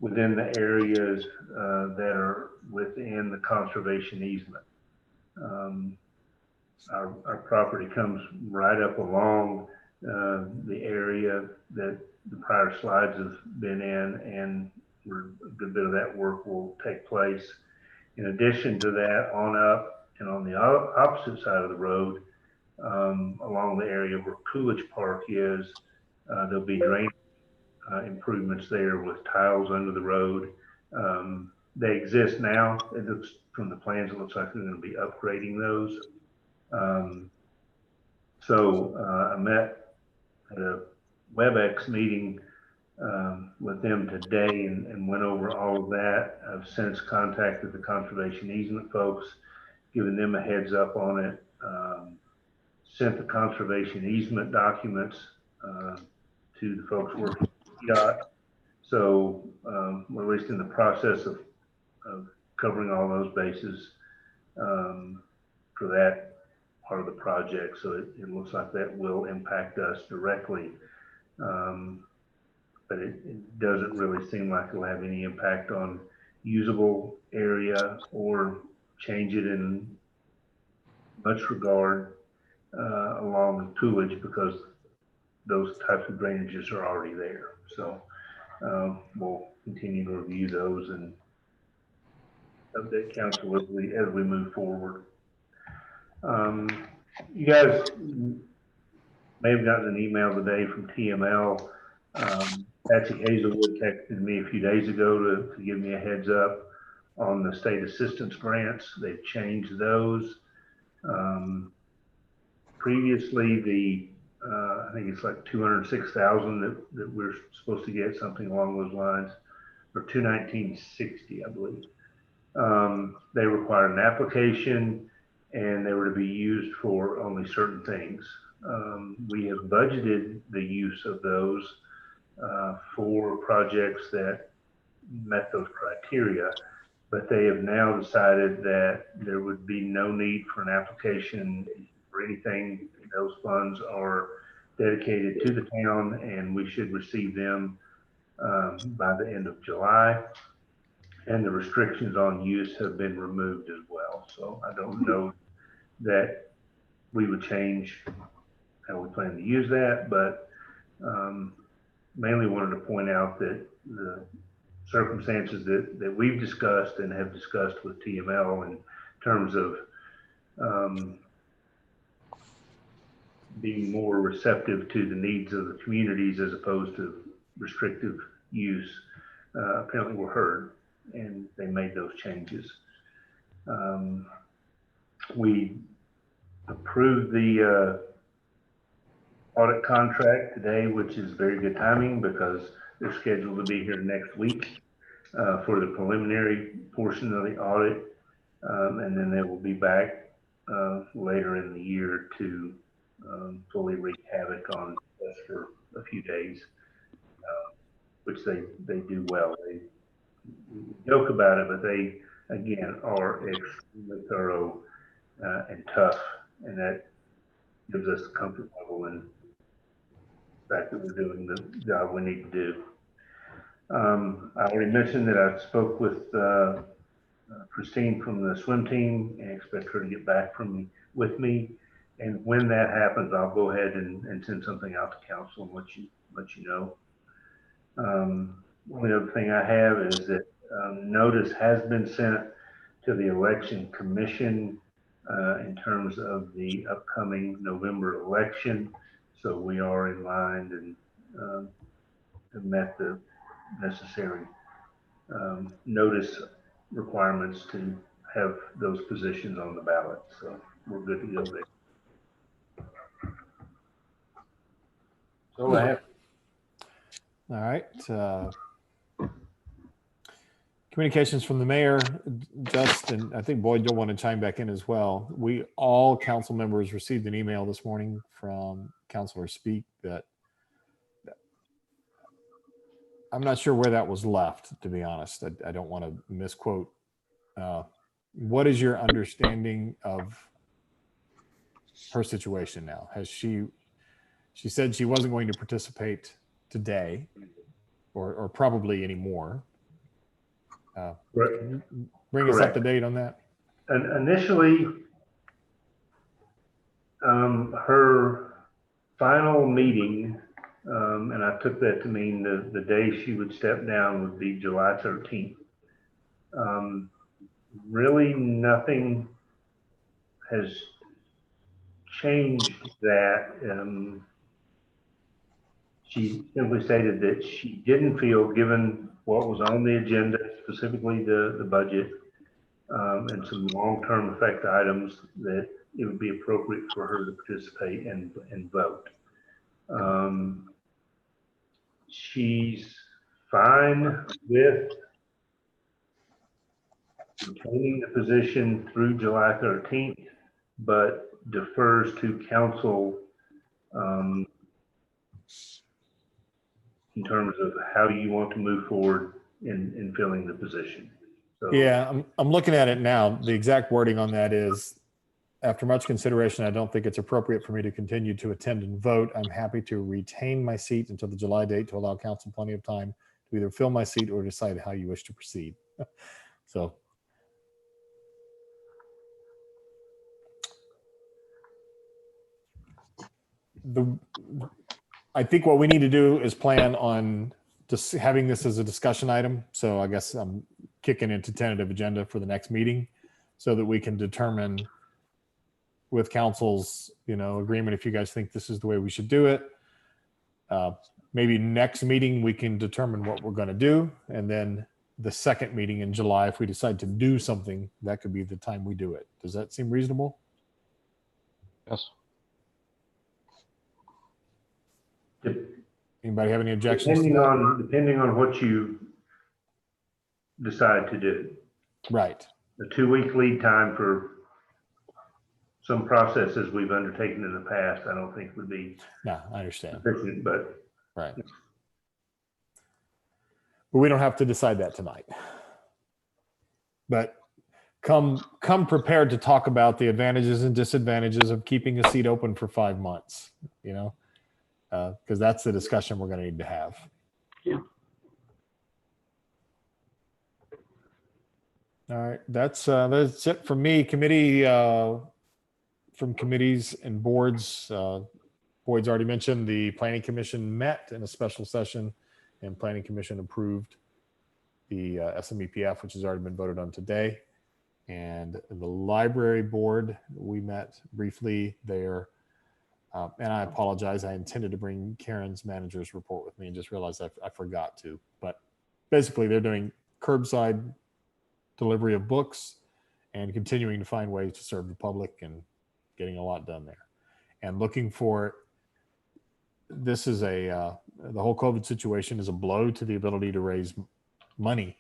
within the areas that are within the conservation easement. Our property comes right up along the area that the prior slides have been in, and a good bit of that work will take place. In addition to that, on up and on the opposite side of the road, along the area where Coolidge Park is, there'll be drainage improvements there with tiles under the road. They exist now. It looks, from the plans, it looks like they're going to be upgrading those. I met at a WebEx meeting with them today and went over all of that. I've since contacted the conservation easement folks, given them a heads up on it, sent the conservation easement documents to the folks working at PDOT. So we're at least in the process of covering all those bases for that part of the project. So it looks like that will impact us directly. But it doesn't really seem like it'll have any impact on usable area or change it in much regard along with Coolidge, because those types of drainages are already there. So we'll continue to review those and update council as we move forward. You guys may have gotten an email today from TML. Patsy Hazelwood texted me a few days ago to give me a heads up on the state assistance grants. They've changed those. Previously, I think it's like 206,000 that we're supposed to get, something along those lines, or 219.60, I believe. They required an application, and they were to be used for only certain things. We have budgeted the use of those for projects that met those criteria, but they have now decided that there would be no need for an application for anything. Those funds are dedicated to the town, and we should receive them by the end of July. And the restrictions on use have been removed as well. So I don't know that we would change how we plan to use that, but mainly wanted to point out that the circumstances that we've discussed and have discussed with TML in terms of being more receptive to the needs of the communities as opposed to restrictive use, apparently were heard, and they made those changes. We approved the audit contract today, which is very good timing because they're scheduled to be here next week for the preliminary portion of the audit. And then they will be back later in the year to fully wreak havoc on us for a few days, which they do well. They joke about it, but they, again, are extremely thorough and tough, and that gives us the comfort level in the fact that we're doing the job we need to do. I already mentioned that I spoke with Christine from the swim team and expect her to get back with me. And when that happens, I'll go ahead and send something out to council and let you know. Only other thing I have is that notice has been sent to the election commission in terms of the upcoming November election. So we are in line and have met the necessary notice requirements to have those positions on the ballot. So we're good to go there. So I have. All right. Communications from the mayor, Justin, I think Boyd, you'll want to chime back in as well. All council members received an email this morning from Councilor Speak that I'm not sure where that was left, to be honest. I don't want to misquote. What is your understanding of her situation now? Has she said she wasn't going to participate today or probably anymore. Bring us up to date on that. And initially, her final meeting, and I took that to mean the day she would step down would be July 13th. Really nothing has changed that. She simply stated that she didn't feel, given what was on the agenda, specifically the budget and some long-term effect items, that it would be appropriate for her to participate and vote. She's fine with retaining the position through July 13th, but defers to council in terms of how you want to move forward in filling the position. So, yeah, I'm looking at it now. The exact wording on that is, after much consideration, I don't think it's appropriate for me to continue to attend and vote. I'm happy to retain my seat until the July date to allow council plenty of time to either fill my seat or decide how you wish to proceed. So. I think what we need to do is plan on just having this as a discussion item. So I guess I'm kicking into tentative agenda for the next meeting so that we can determine with council's, agreement, if you guys think this is the way we should do it. Maybe next meeting we can determine what we're going to do. And then the second meeting in July, if we decide to do something, that could be the time we do it. Does that seem reasonable? Yes. Anybody have any objections? Depending on what you decide to do. Right. The 2-week lead time for some processes we've undertaken in the past, I don't think would be. No, I understand. Sufficient, but right. But we don't have to decide that tonight. But come prepared to talk about the advantages and disadvantages of keeping a seat open for 5 months, because that's the discussion we're going to need to have. Yeah. All right, that's it from me. Committee, from committees and boards, Boyd's already mentioned the Planning Commission met in a special session, and Planning Commission approved the SMEPF, which has already been voted on today. And the Library Board, we met briefly there. And I apologize, I intended to bring Karen's manager's report with me and just realized I forgot to. But basically, they're doing curbside delivery of books and continuing to find ways to serve the public and getting a lot done there. And looking for, this is the whole COVID situation is a blow to the ability to raise money,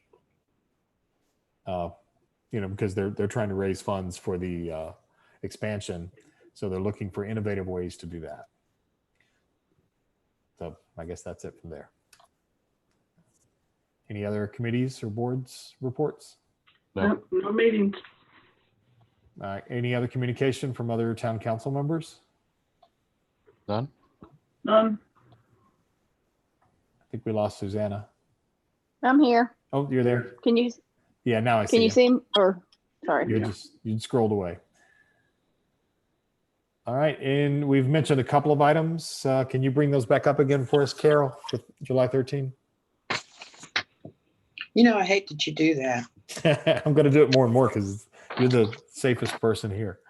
because they're trying to raise funds for the expansion. So they're looking for innovative ways to do that. So I guess that's it from there. Any other committees or boards reports? No. No meetings. Any other communication from other town council members? None? None. I think we lost Susanna. I'm here. Oh, you're there. Can you, Yeah, now I see can you see, or, sorry. You scrolled away. All right, and we've mentioned a couple of items. Can you bring those back up again for us, Carol, for July 13? I hate that you do that. I'm going to do it more and more because you're the safest person here.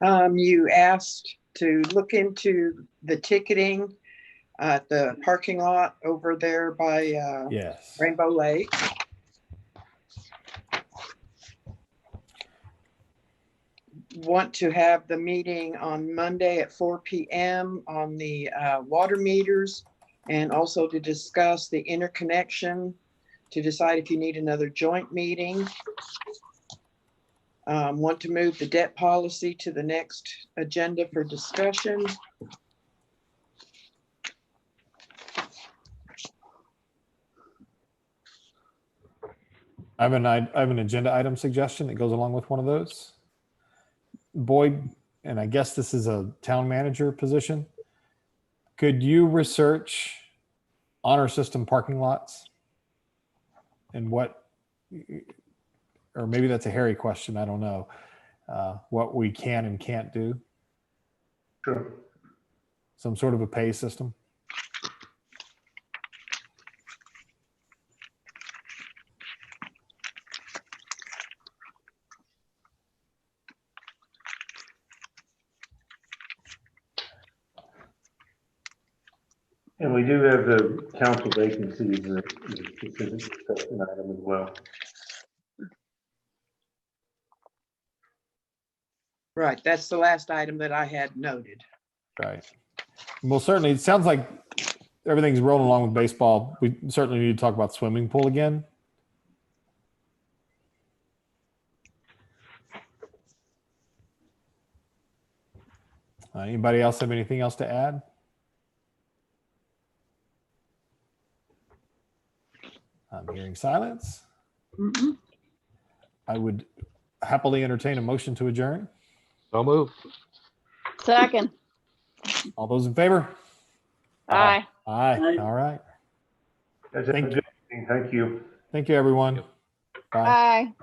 You asked to look into the ticketing at the parking lot over there by Yes. Rainbow Lake. Want to have the meeting on Monday at 4 p.m. on the water meters, and also to discuss the interconnection, to decide if you need another joint meeting. Want to move the debt policy to the next agenda for discussion. I have an agenda item suggestion that goes along with one of those. Boyd, and I guess this is a town manager position. Could you research honor system parking lots and what, or maybe that's a hairy question, I don't know, what we can and can't do? Sure. Some sort of a pay system? And we do have the council vacancies, the specific discussion item as well. Right, that's the last item that I had noted. Right. Well, certainly, it sounds like everything's rolling along with baseball. We certainly need to talk about swimming pool again. Anybody else have anything else to add? I'm hearing silence. Mm-mm. I would happily entertain a motion to adjourn. So move. Second. All those in favor? Aye. Aye. Aye. All right. That's it. Thank you. Thank you. Thank you, everyone. Bye. Aye.